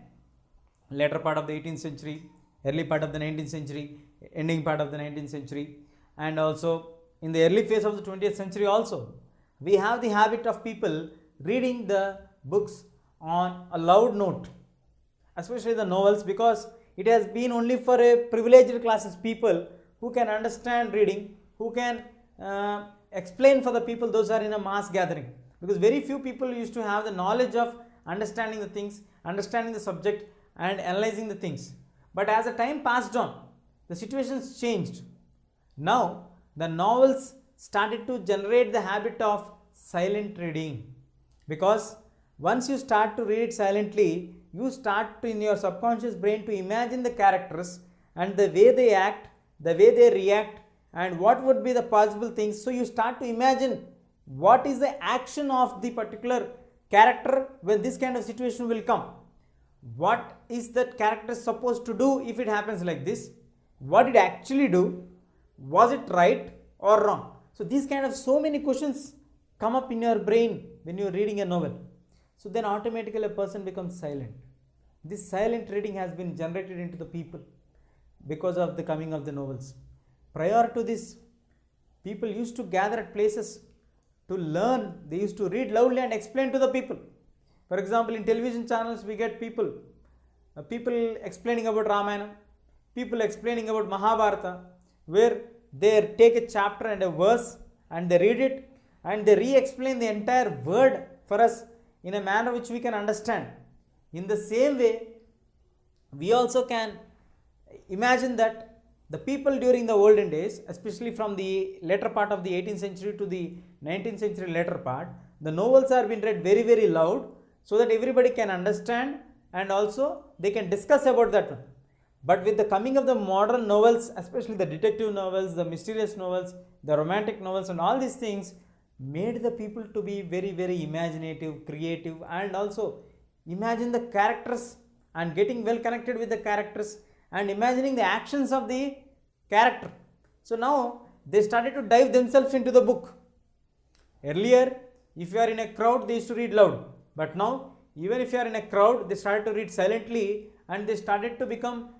later part of the 18th century, early part of the 19th century, ending part of the 19th century, and also in the early phase of the 20th century also, we have the habit of people reading the books on a loud note, especially the novels, because it has been only for a privileged classes people who can understand reading, who can explain for the people, those are in a mass gathering, because very few people used to have the knowledge of understanding the things, understanding the subject and analyzing the things. But as the time passed on, the situations changed. Now the novels started to generate the habit of silent reading, because once you start to read silently, you start to, in your subconscious brain, to imagine the characters and the way they act, the way they react, and what would be the possible things. So you start to imagine what is the action of the particular character when this kind of situation will come. What is that character supposed to do if it happens like this? What did it actually do? Was it right or wrong? So these kind of so many questions come up in your brain when you are reading a novel. So then automatically a person becomes silent. This silent reading has been generated into the people because of the coming of the novels. Prior to this, people used to gather at places to learn. They used to read loudly and explain to the people. For example, in television channels, we get people explaining about Ramayana, people explaining about Mahabharata, where they take a chapter and a verse and they read it and they re-explain the entire word for us in a manner which we can understand. In the same way, we also can imagine that the people during the olden days, especially from the later part of the 18th century to the 19th century later part, the novels are being read very, very loud so that everybody can understand and also they can discuss about that one. But with the coming of the modern novels, especially the detective novels, the mysterious novels, the romantic novels and all these things made the people to be very, very imaginative, creative, and also imagine the characters and getting well connected with the characters and imagining the actions of the character. So now they started to dive themselves into the book. Earlier, if you are in a crowd, they used to read loud. But now, even if you are in a crowd, they started to read silently and they started to become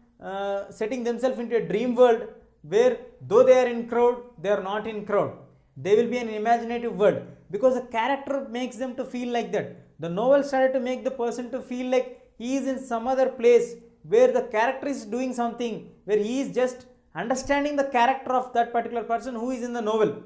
setting themselves into a dream world where though they are in crowd, they are not in crowd. They will be an imaginative world because the character makes them to feel like that. The novel started to make the person to feel like he is in some other place where the character is doing something, where he is just understanding the character of that particular person who is in the novel.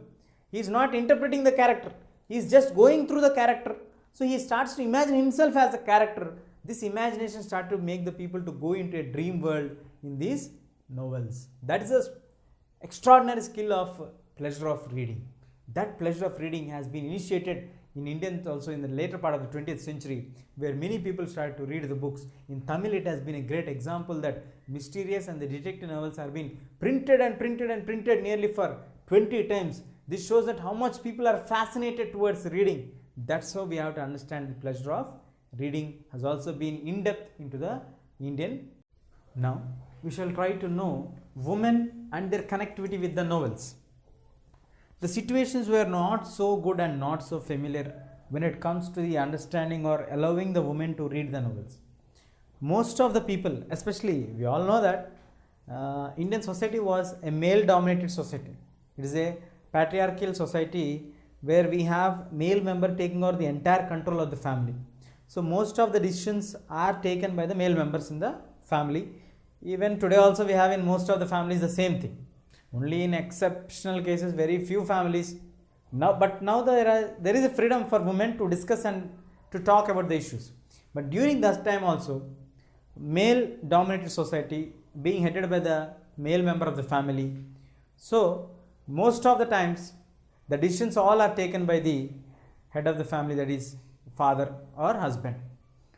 He is not interpreting the character. He is just going through the character. So he starts to imagine himself as a character. This imagination starts to make the people to go into a dream world in these novels. That is the extraordinary skill of pleasure of reading. That pleasure of reading has been initiated in India also in the later part of the 20th century, where many people started to read the books. In Tamil, it has been a great example that mysterious and the detective novels have been printed and printed and printed nearly for 20 times. This shows that how much people are fascinated towards reading. That's how we have to understand the pleasure of reading has also been in depth into the Indian. Now, we shall try to know women and their connectivity with the novels. The situations were not so good and not so familiar when it comes to the understanding or allowing the women to read the novels. Most of the people, especially we all know that Indian society was a male dominated society. It is a patriarchal society where we have male member taking over the entire control of the family. So most of the decisions are taken by the male members in the family. Even today also we have in most of the families the same thing. Only in exceptional cases, very few families. Now there is a freedom for women to discuss and to talk about the issues. But during that time also, male dominated society being headed by the male member of the family. So most of the times the decisions all are taken by the head of the family, that is father or husband.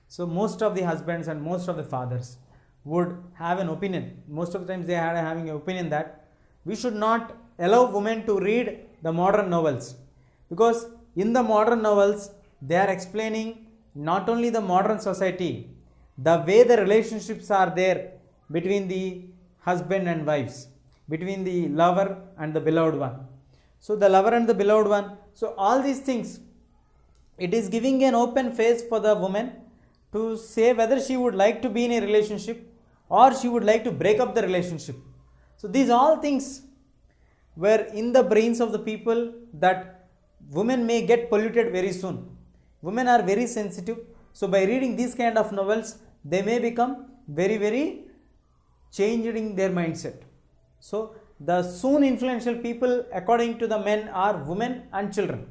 So most of the husbands and most of the fathers would have an opinion. Most of the times they are having an opinion that we should not allow women to read the modern novels, because in the modern novels they are explaining not only the modern society, the way the relationships are there between the husband and wives, between the lover and the beloved one. So the lover and the beloved one, so all these things, it is giving an open face for the woman to say whether she would like to be in a relationship or she would like to break up the relationship. So these all things were in the brains of the people that women may get polluted very soon. Women are very sensitive. So by reading these kind of novels, they may become very changing their mindset. So the soon influential people according to the men are women and children.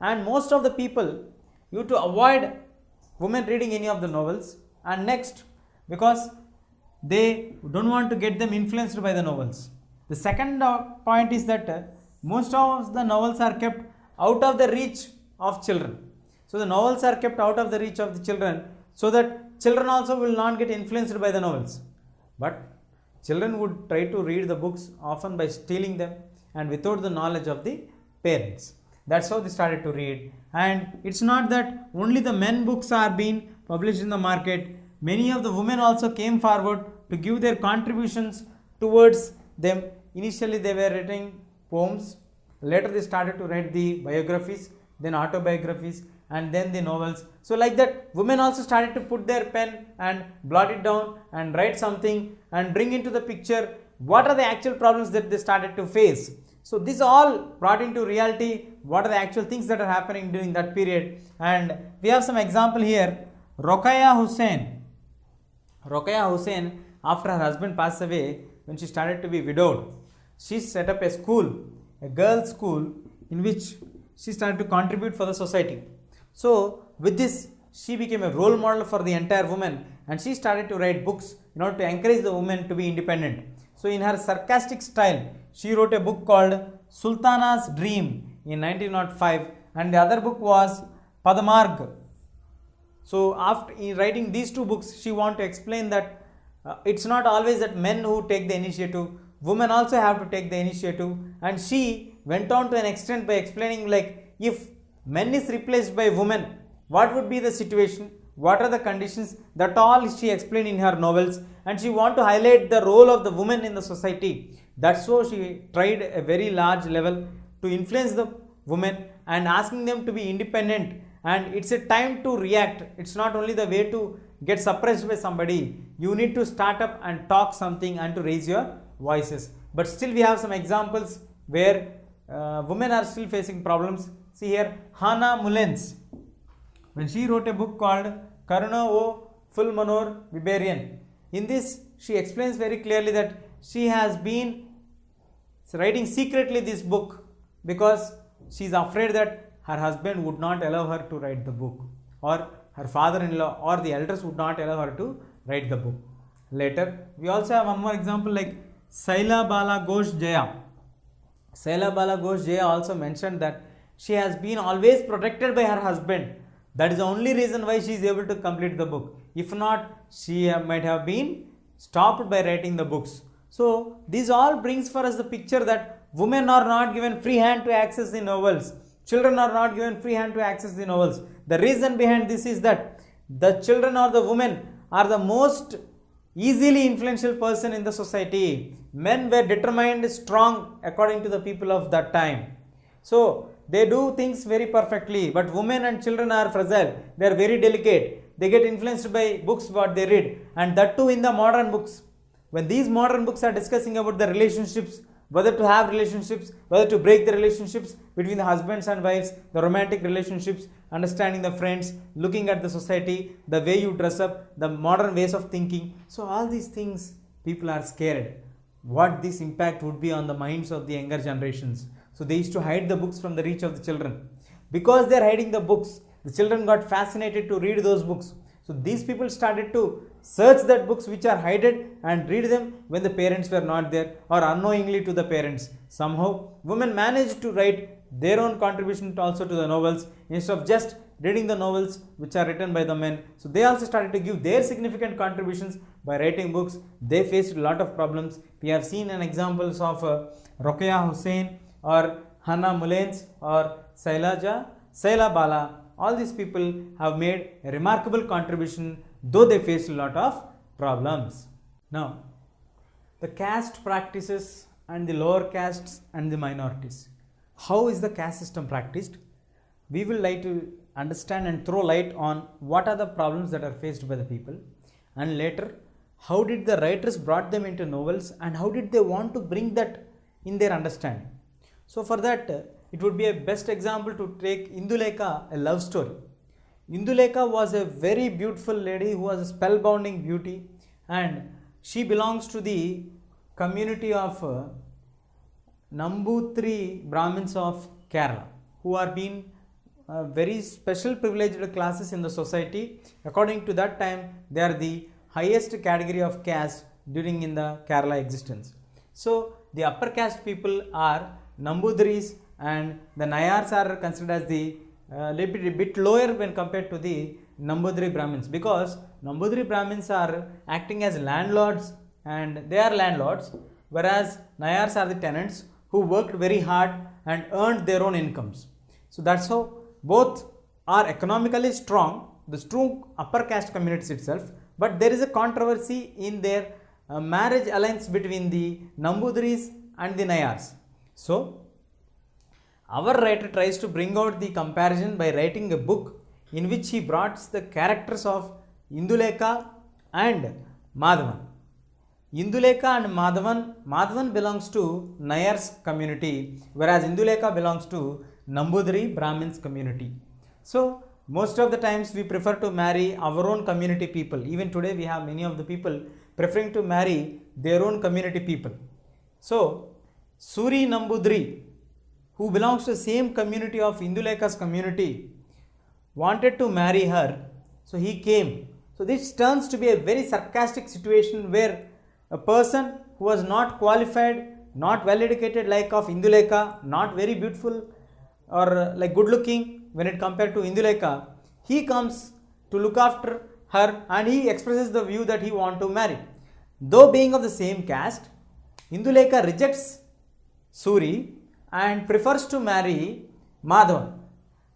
And most of the people used to avoid women reading any of the novels. And next, because they don't want to get them influenced by the novels. The second point is that most of the novels are kept out of the reach of children. So the novels are kept out of the reach of the children so that children also will not get influenced by the novels. But children would try to read the books often by stealing them and without the knowledge of the parents. That's how they started to read. And it's not that only the men books are being published in the market. Many of the women also came forward to give their contributions towards them. Initially they were writing poems, later they started to write the biographies, then autobiographies, and then the novels. So like that, women also started to put their pen and blot it down and write something and bring into the picture what are the actual problems that they started to face. So this all brought into reality what are the actual things that are happening during that period. And we have some example here. Rokhaya Hussain, after her husband passed away, when she started to be widowed, she set up a school, a girls' school, in which she started to contribute for the society. So with this, she became a role model for the entire woman, and she started to write books in order to encourage the women to be independent. So in her sarcastic style, she wrote a book called Sultana's Dream in 1905, and the other book was Padamarg. So after writing these two books, she wanted to explain that it's not always that men who take the initiative, women also have to take the initiative. And she went on to an extent by explaining like if men is replaced by women, what would be the situation, what are the conditions, that all she explained in her novels. And she wanted to highlight the role of the woman in the society. That's why she tried a very large level to influence the women and asking them to be independent. And it's a time to react. It's not only the way to get suppressed by somebody. You need to start up and talk something and to raise your voices. But still we have some examples where women are still facing problems. See here, Hannah Mullins, when she wrote a book called Karuna O Fulmanor Biberian. In this, she explains very clearly that she has been writing secretly this book because she is afraid that her husband would not allow her to write the book, or her father-in-law or the elders would not allow her to write the book. Later, we also have one more example like Saila Bala Ghosh Jaya. Saila Bala Ghosh Jaya also mentioned that she has been always protected by her husband. That is the only reason why she is able to complete the book. If not, she might have been stopped by writing the books. So this all brings for us the picture that women are not given free hand to access the novels. Children are not given free hand to access the novels. The reason behind this is that the children or the women are the most easily influential person in the society. Men were determined strong according to the people of that time. So they do things very perfectly, but women and children are fragile. They are very delicate. They get influenced by books what they read, and that too in the modern books. when these modern books are discussing about the relationships, whether to have relationships, whether to break the relationships between the husbands and wives, the romantic relationships, understanding the friends, looking at the society, the way you dress up, the modern ways of thinking. So all these things, people are scared what this impact would be on the minds of the younger generations. So they used to hide the books from the reach of the children. Because they are hiding the books, the children got fascinated to read those books. So these people started to search that books which are hidden and read them when the parents were not there or unknowingly to the parents. Somehow women managed to write their own contribution also to the novels instead of just reading the novels which are written by the men. So they also started to give their significant contributions by writing books. They faced a lot of problems. We have seen an examples of Rokeya Hussain or Hannah Mullens or Saila Bala. All these people have made a remarkable contribution, though they faced a lot of problems. Now, the caste practices and the lower castes and the minorities. How is the caste system practiced? We will like to understand and throw light on what are the problems that are faced by the people, and later how did the writers brought them into novels and how did they want to bring that in their understanding. So for that, it would be a best example to take Indulekha, a love story. Indulekha was a very beautiful lady who was a spellbounding beauty, and she belongs to the community of Nambutri Brahmins of Kerala, who are being very special privileged classes in the society. According to that time, they are the highest category of caste during in the Kerala existence. So the upper caste people are Nambudris, and the Nayars are considered as the little bit lower when compared to the Nambudri Brahmins, because Nambudri Brahmins are acting as landlords and they are landlords, whereas Nayars are the tenants who worked very hard and earned their own incomes. So that's how both are economically strong, the strong upper caste communities itself, but there is a controversy in their marriage alliance between the Nambudris and the Nayars. So our writer tries to bring out the comparison by writing a book in which he brought the characters of Indulekha and Madhavan. Indulekha and Madhavan belongs to Nayar's community, whereas Indulekha belongs to Nambudri Brahmins community. So most of the times we prefer to marry our own community people. Even today we have many of the people preferring to marry their own community people. So Suri Nambudri, who belongs to the same community of Indulekha's community, wanted to marry her, so he came. So this turns to be a very sarcastic situation where a person who was not qualified, not well educated like of Indulekha, not very beautiful or like good looking when it compared to Indulekha, he comes to look after her and he expresses the view that he want to marry. Though being of the same caste, Indulekha rejects Suri and prefers to marry Madhavan.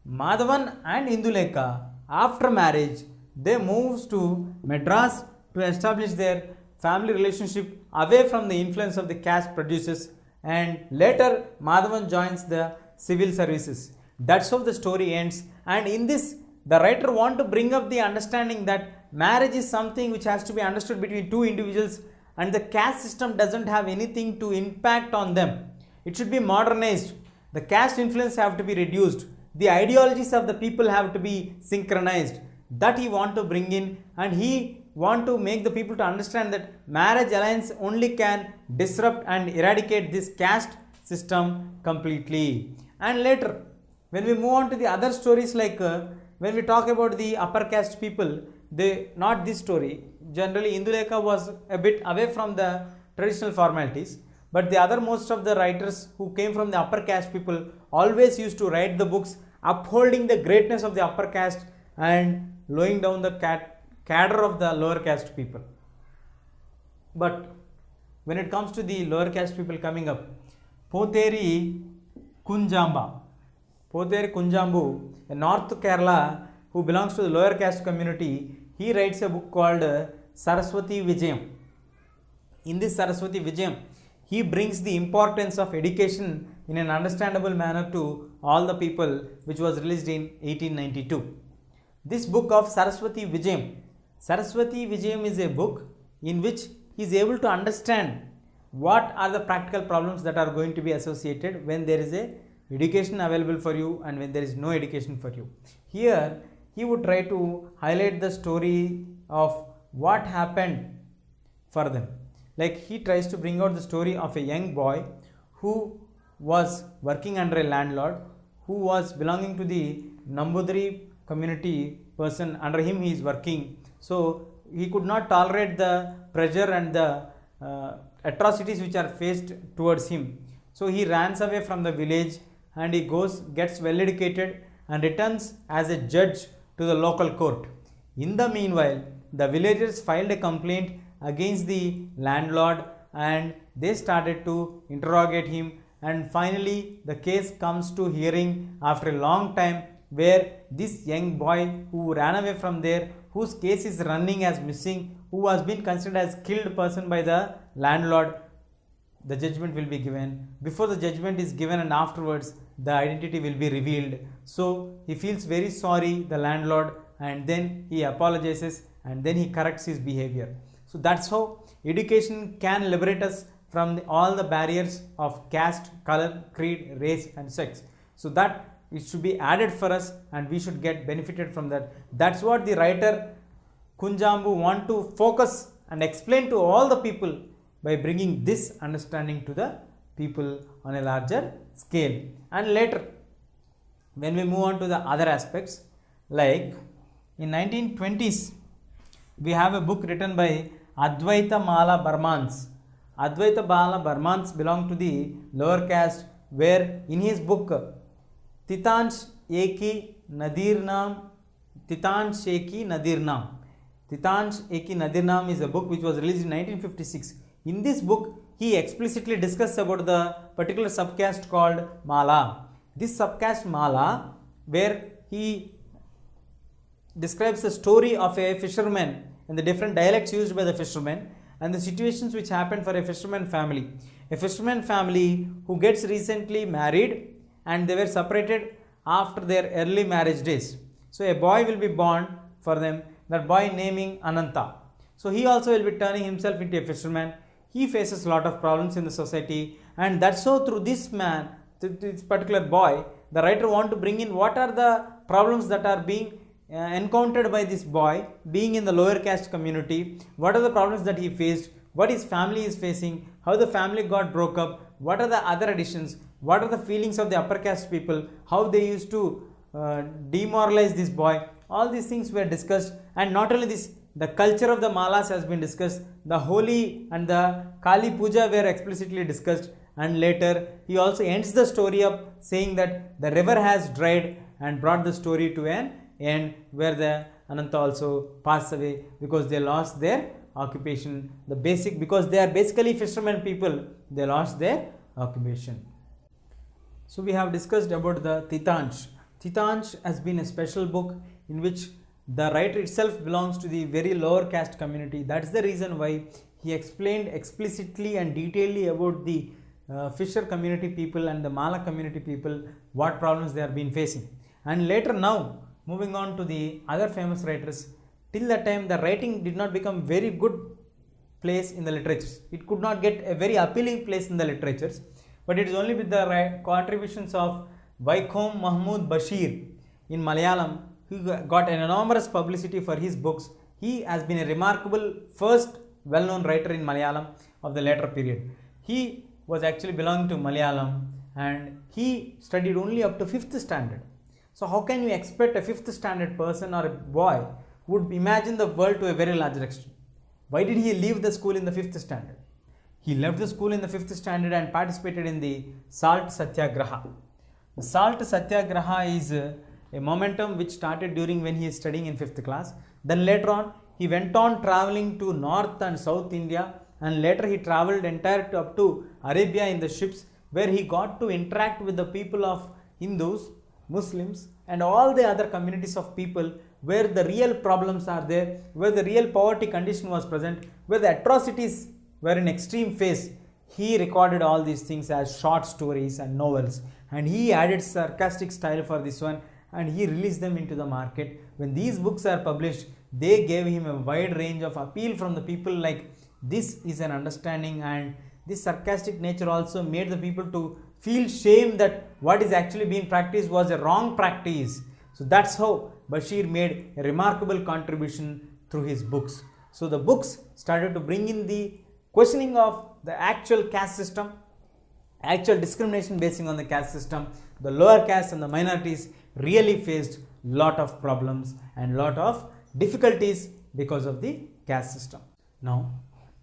Madhavan and Indulekha, after marriage, they moves to Madras to establish their family relationship away from the influence of the caste producers, and later Madhavan joins the civil services. That's how the story ends, and in this the writer want to bring up the understanding that marriage is something which has to be understood between two individuals, and the caste system doesn't have anything to impact on them. It should be modernized. The caste influence have to be reduced. The ideologies of the people have to be synchronized. That he want to bring in, and he want to make the people to understand that marriage alliance only can disrupt and eradicate this caste system completely. And later, when we move on to the other stories, like when we talk about the upper caste people, they not this story. Generally, Indulekha was a bit away from the traditional formalities, but the other most of the writers who came from the upper caste people always used to write the books upholding the greatness of the upper caste and lowering down the cadre of the lower caste people. But when it comes to the lower caste people coming up, Poteri Kunjambu, a North Kerala who belongs to the lower caste community, he writes a book called Saraswati Vijayam. In this Saraswati Vijayam, he brings the importance of education in an understandable manner to all the people, which was released in 1892. This book of Saraswati Vijayam is a book in which he is able to understand what are the practical problems that are going to be associated when there is a education available for you and when there is no education for you. Here he would try to highlight the story of what happened for them. Like he tries to bring out the story of a young boy who was working under a landlord who was belonging to the Nambudiri community person. Under him he is working, so he could not tolerate the pressure and the atrocities which are faced towards him. So he runs away from the village and he gets well educated and returns as a judge to the local court. In the meanwhile, the villagers filed a complaint against the landlord and they started to interrogate him, and finally the case comes to hearing after a long time, where this young boy who ran away from there, whose case is running as missing, who has been considered as killed person by the landlord, the judgment will be given. Before the judgment is given and afterwards the identity will be revealed. So he feels very sorry, the landlord, and then he apologizes and then he corrects his behavior. So that's how education can liberate us from all the barriers of caste, color, creed, race and sex. So that it should be added for us and we should get benefited from that. That's what the writer Kunjambu want to focus and explain to all the people by bringing this understanding to the people on a larger scale. And later when we move on to the other aspects, like in 1920s we have a book written by Advaita Mala Burmans. Advaita Mala Burmans belong to the lower caste, where in his book Titansh Eki Nadirnam, Titansh Eki Nadirnam. Titansh Eki Nadirnam is a book which was released in 1956. In this book, he explicitly discussed about the particular subcaste called Mala. This subcaste Mala, where he describes the story of a fisherman and the different dialects used by the fishermen and the situations which happen for a fisherman family. A fisherman family who gets recently married and they were separated after their early marriage days. So a boy will be born for them, that boy naming Ananta. So he also will be turning himself into a fisherman. He faces a lot of problems in the society, and that's so through this man, this particular boy, the writer want to bring in what are the problems that are being encountered by this boy being in the lower caste community, what are the problems that he faced, what his family is facing, how the family got broke up, what are the other additions, what are the feelings of the upper caste people, how they used to demoralize this boy. All these things were discussed, and not only this, the culture of the Malas has been discussed, the Holi and the Kali Puja were explicitly discussed, and later he also ends the story up saying that the river has dried and brought the story to an end, where the Ananta also passed away because they lost their occupation, because they are basically fishermen people, they lost their occupation. So we have discussed about the Titansh. Titansh has been a special book in which the writer itself belongs to the very lower caste community. That's the reason why he explained explicitly and detailedly about the fisher community people and the Mala community people, what problems they have been facing. And later now, moving on to the other famous writers, till that time the writing did not become very good place in the literatures. It could not get a very appealing place in the literatures, but it is only with the contributions of Vaikom Mahmud Bashir in Malayalam, who got an enormous publicity for his books. He has been a remarkable first well-known writer in Malayalam of the later period. He was actually belonging to Malayalam and he studied only up to 5th standard. So how can you expect a 5th standard person or a boy would imagine the world to a very large extent? Why did he leave the school in the 5th standard? He left the school in the 5th standard and participated in the Salt Satyagraha. The Salt Satyagraha is a momentum which started during when he is studying in 5th class. Then later on he went on traveling to North and South India, and later he travelled entirely up to Arabia in the ships, where he got to interact with the people of Hindus, Muslims and all the other communities of people where the real problems are there, where the real poverty condition was present, where the atrocities were in extreme phase. He recorded all these things as short stories and novels, and he added sarcastic style for this one and he released them into the market. When these books are published, they gave him a wide range of appeal from the people, like This is an understanding, and this sarcastic nature also made the people to feel shame that what is actually being practiced was a wrong practice. So that's how Bashir made a remarkable contribution through his books. So the books started to bring in the questioning of the actual caste system, actual discrimination basing on the caste system. The lower caste and the minorities really faced lot of problems and lot of difficulties because of the caste system. Now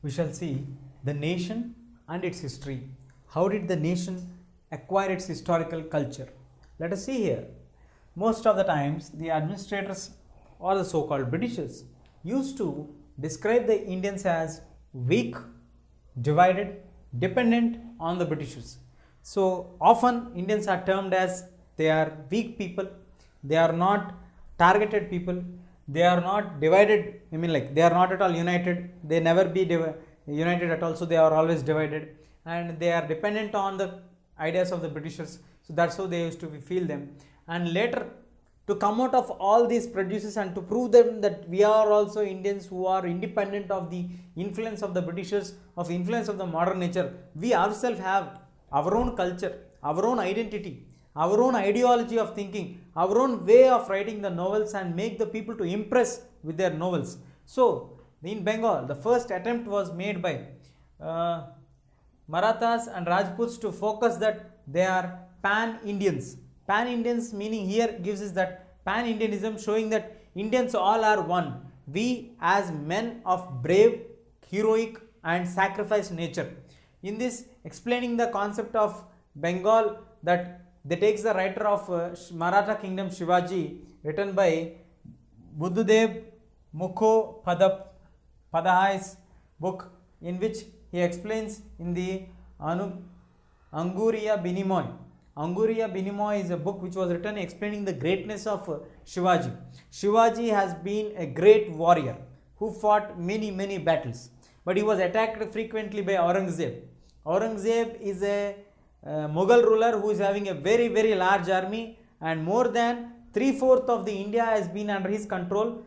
we shall see the nation and its history. How did the nation acquire its historical culture? Let us see here. Most of the times the administrators or the so-called Britishers used to describe the Indians as weak, divided, dependent on the Britishers. So often Indians are termed as they are weak people, they are not targeted people, they are not divided, they are not at all united, they never be united at all, so they are always divided, and they are dependent on the ideas of the Britishers. So that's how they used to feel them. And later, to come out of all these prejudices and to prove them that we are also Indians who are independent of the influence of the Britishers, of influence of the modern nature, we ourselves have our own culture, our own identity, our own ideology of thinking, our own way of writing the novels, and make the people to impress with their novels. So in Bengal, the first attempt was made by Marathas and Rajputs to focus that they are pan-Indians. Pan-Indians meaning here gives us that pan-Indianism, showing that Indians all are one. We as men of brave, heroic and sacrifice nature. In this, explaining the concept of Bengal, that they takes the writer of Maratha kingdom Shivaji, written by Buddhadev Mukho Padahai's book, in which he explains in the Anguriya Binimoy. Anguriya Binimoy is a book which was written explaining the greatness of Shivaji. Shivaji has been a great warrior who fought many battles, but he was attacked frequently by Aurangzeb. Aurangzeb is a Mughal ruler who is having a very large army, and more than 3/4 of the India has been under his control.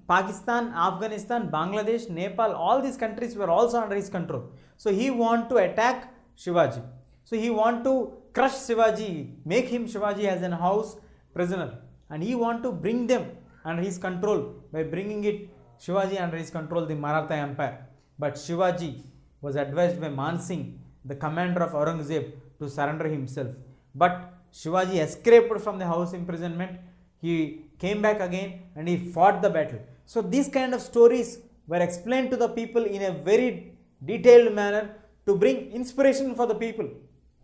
Pakistan, Afghanistan, Bangladesh, Nepal, all these countries were also under his control. So he want to attack Shivaji. So he want to crush Shivaji, make him Shivaji as an house prisoner, and he want to bring them under his control by bringing it Shivaji under his control, the Maratha Empire. But Shivaji was advised by Man Singh, the commander of Aurangzeb, to surrender himself. But Shivaji escaped from the house imprisonment. He came back again and he fought the battle. So these kind of stories were explained to the people in a very detailed manner to bring inspiration for the people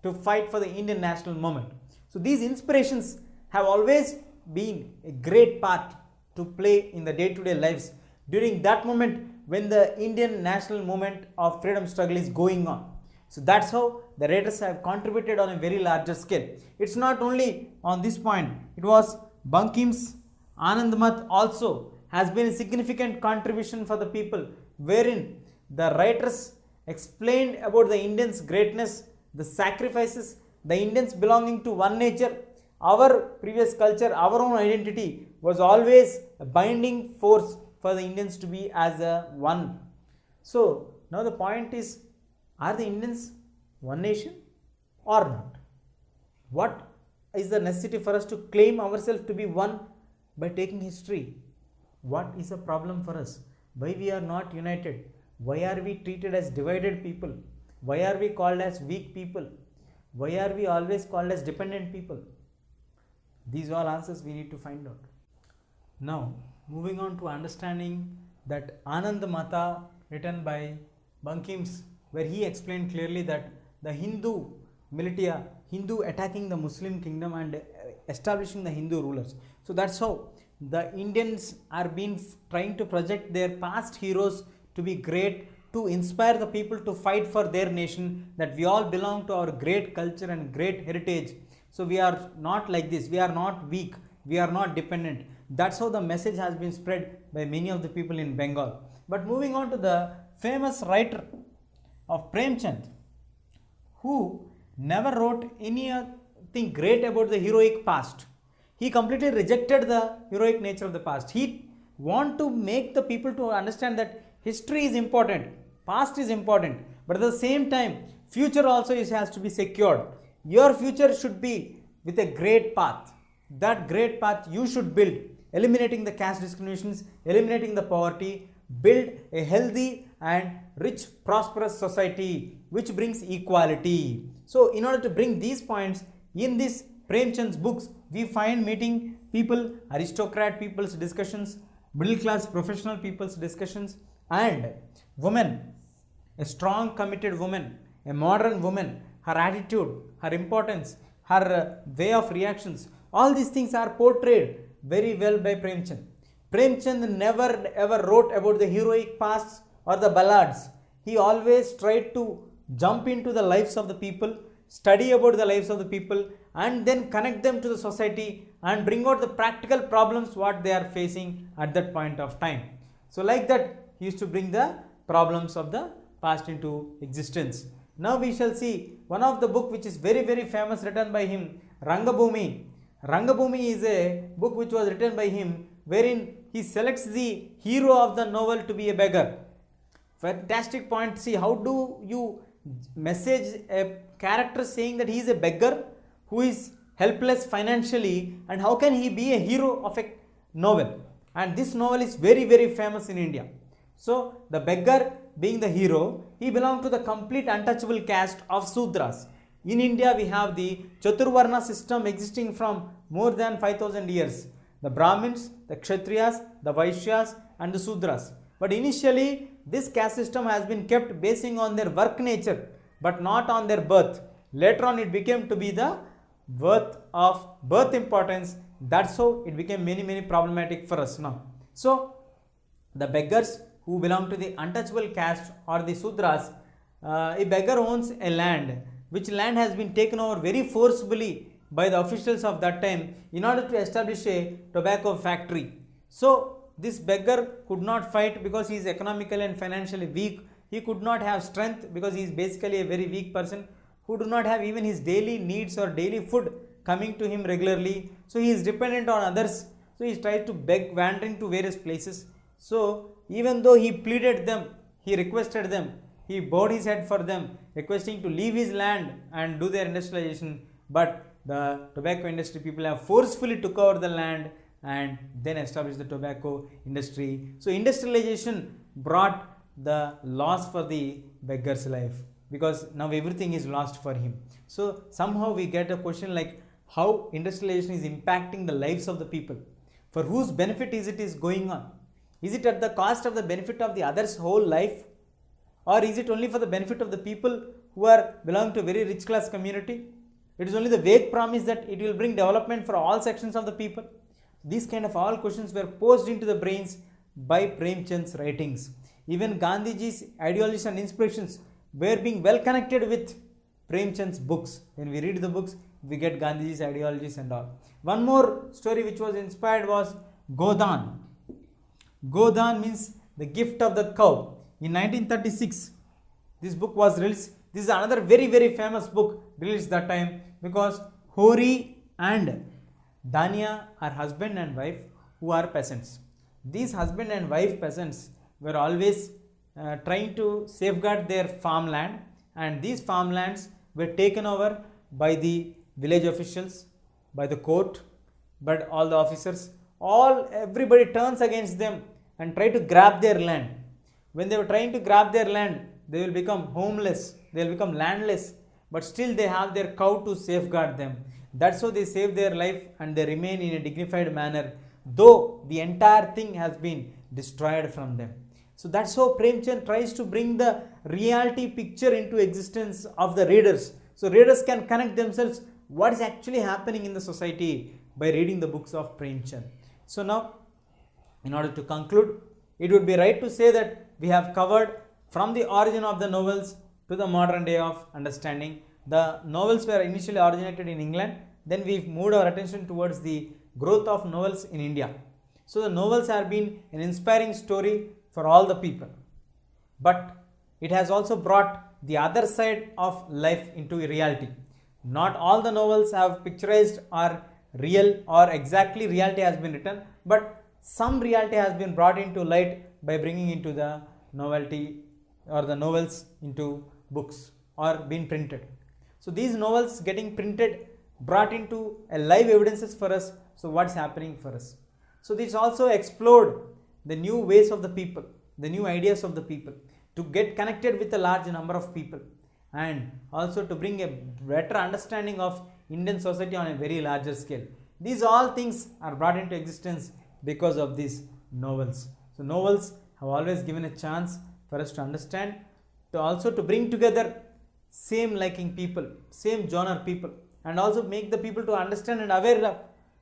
to fight for the Indian national movement. So these inspirations have always been a great part to play in the day-to-day lives during that moment when the Indian national movement of freedom struggle is going on. So that's how the writers have contributed on a very larger scale. It's not only on this point, it was Bankim's Anandamath also has been a significant contribution for the people, wherein the writers explained about the Indians' greatness, the sacrifices, the Indians belonging to one nature, our previous culture, our own identity was always a binding force for the Indians to be as a one. So now the point is, are the Indians one nation or not? What is the necessity for us to claim ourselves to be one by taking history? What is the problem for us? Why we are not united? Why are we treated as divided people? Why are we called as weak people? Why are we always called as dependent people? These are all answers we need to find out. Now, moving on to understanding that Anand Mata, written by Bankims, where he explained clearly that the Hindu militia, Hindu attacking the Muslim kingdom and establishing the Hindu rulers. So that's how the Indians are trying to project their past heroes to be great, to inspire the people to fight for their nation, that we all belong to our great culture and great heritage. So we are not like this, we are not weak, we are not dependent. That's how the message has been spread by many of the people in Bengal. But moving on to the famous writer of Premchand, who never wrote anything great about the heroic past. He completely rejected the heroic nature of the past. He wanted to make the people to understand that history is important, Past is important, but at the same time, future also has to be secured. Your future should be with a great path. That great path you should build, eliminating the caste discriminations, eliminating the poverty, build a healthy and rich, prosperous society which brings equality. So, in order to bring these points in this Premchand's books, we find meeting people, aristocrat people's discussions, middle class professional people's discussions, and women, a strong committed woman, a modern woman, her attitude, her importance, her way of reactions, all these things are portrayed very well by Premchand. Premchand never ever wrote about the heroic pasts or the ballads. He always tried to jump into the lives of the people, study about the lives of the people, and then connect them to the society and bring out the practical problems what they are facing at that point of time. So like that, he used to bring the problems of the past into existence. Now we shall see one of the book which is very famous, written by him, Rangabhumi. Rangabhumi is a book which was written by him, wherein he selects the hero of the novel to be a beggar. Fantastic point. See, how do you message a character saying that he is a beggar who is helpless financially, and how can he be a hero of a novel? And this novel is very famous in India. So the beggar being the hero, he belonged to the complete untouchable caste of Sudras. In India, we have the Chaturvarna system existing from more than 5000 years. The Brahmins, the Kshatriyas, the Vaishyas, and the Sudras. But initially, this caste system has been kept basing on their work nature, but not on their birth. Later on, it became to be the birth importance. That's how it became many problematic for us now. So, the beggars who belong to the untouchable caste or the Sudras, a beggar owns a land, which land has been taken over very forcibly by the officials of that time in order to establish a tobacco factory. So this beggar could not fight because he is economically and financially weak. He could not have strength because he is basically a very weak person who do not have even his daily needs or daily food coming to him regularly. So he is dependent on others. So he tried to beg, wandering to various places. So even though he pleaded them, he requested them, he bowed his head for them, requesting to leave his land and do their industrialization, but the tobacco industry people have forcefully took over the land and then established the tobacco industry. So industrialization brought the loss for the beggar's life, because now everything is lost for him. So somehow we get a question like how industrialization is impacting the lives of the people. For whose benefit is going on? Is it at the cost of the benefit of the others' whole life? Or is it only for the benefit of the people who belong to a very rich class community? It is only the vague promise that it will bring development for all sections of the people. These kind of all questions were posed into the brains by Premchand's writings. Even Gandhiji's ideologies and inspirations were being well connected with Premchand's books. When we read the books, we get Gandhiji's ideologies and all. One more story which was inspired was Godan. Godan means the gift of the cow. In 1936, this book was released. This is another very famous book released that time, because Hori and Dania are husband and wife who are peasants. These husband and wife peasants were always trying to safeguard their farmland, and these farmlands were taken over by the village officials, by the court, but all the officers, everybody turns against them and try to grab their land. When they were trying to grab their land, they will become homeless, they will become landless, but still they have their cow to safeguard them. That's how they save their life and they remain in a dignified manner, though the entire thing has been destroyed from them. So that's how Premchand tries to bring the reality picture into existence of the readers. So readers can connect themselves what is actually happening in the society by reading the books of Premchand. So now, in order to conclude, it would be right to say that we have covered from the origin of the novels to the modern day of understanding. The novels were initially originated in England, then we moved our attention towards the growth of novels in India. So the novels have been an inspiring story for all the people, but it has also brought the other side of life into reality. Not all the novels have picturized or real or exactly reality has been written, but some reality has been brought into light by bringing into the novelty or the novels into books or been printed. So these novels getting printed brought into a live evidences for us. So what's happening for us? So this also explored the new ways of the people, the new ideas of the people, to get connected with a large number of people, and also to bring a better understanding of Indian society on a very larger scale. These all things are brought into existence because of these novels. So novels have always given a chance for us to understand, to also to bring together same liking people, same genre people, and also make the people to understand and aware of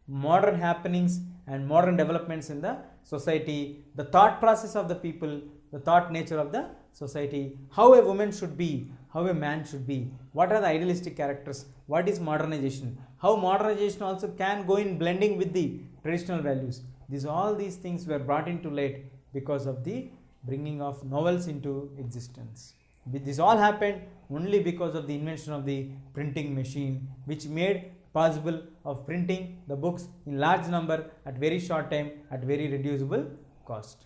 modern happenings and modern developments in the society, the thought process of the people, the thought nature of the society, how a woman should be, how a man should be, what are the idealistic characters, what is modernization, how modernization also can go in blending with the traditional values. All these things were brought into light because of the bringing of novels into existence. This all happened only because of the invention of the printing machine, which made possible of printing the books in large number at very short time at very reducible cost.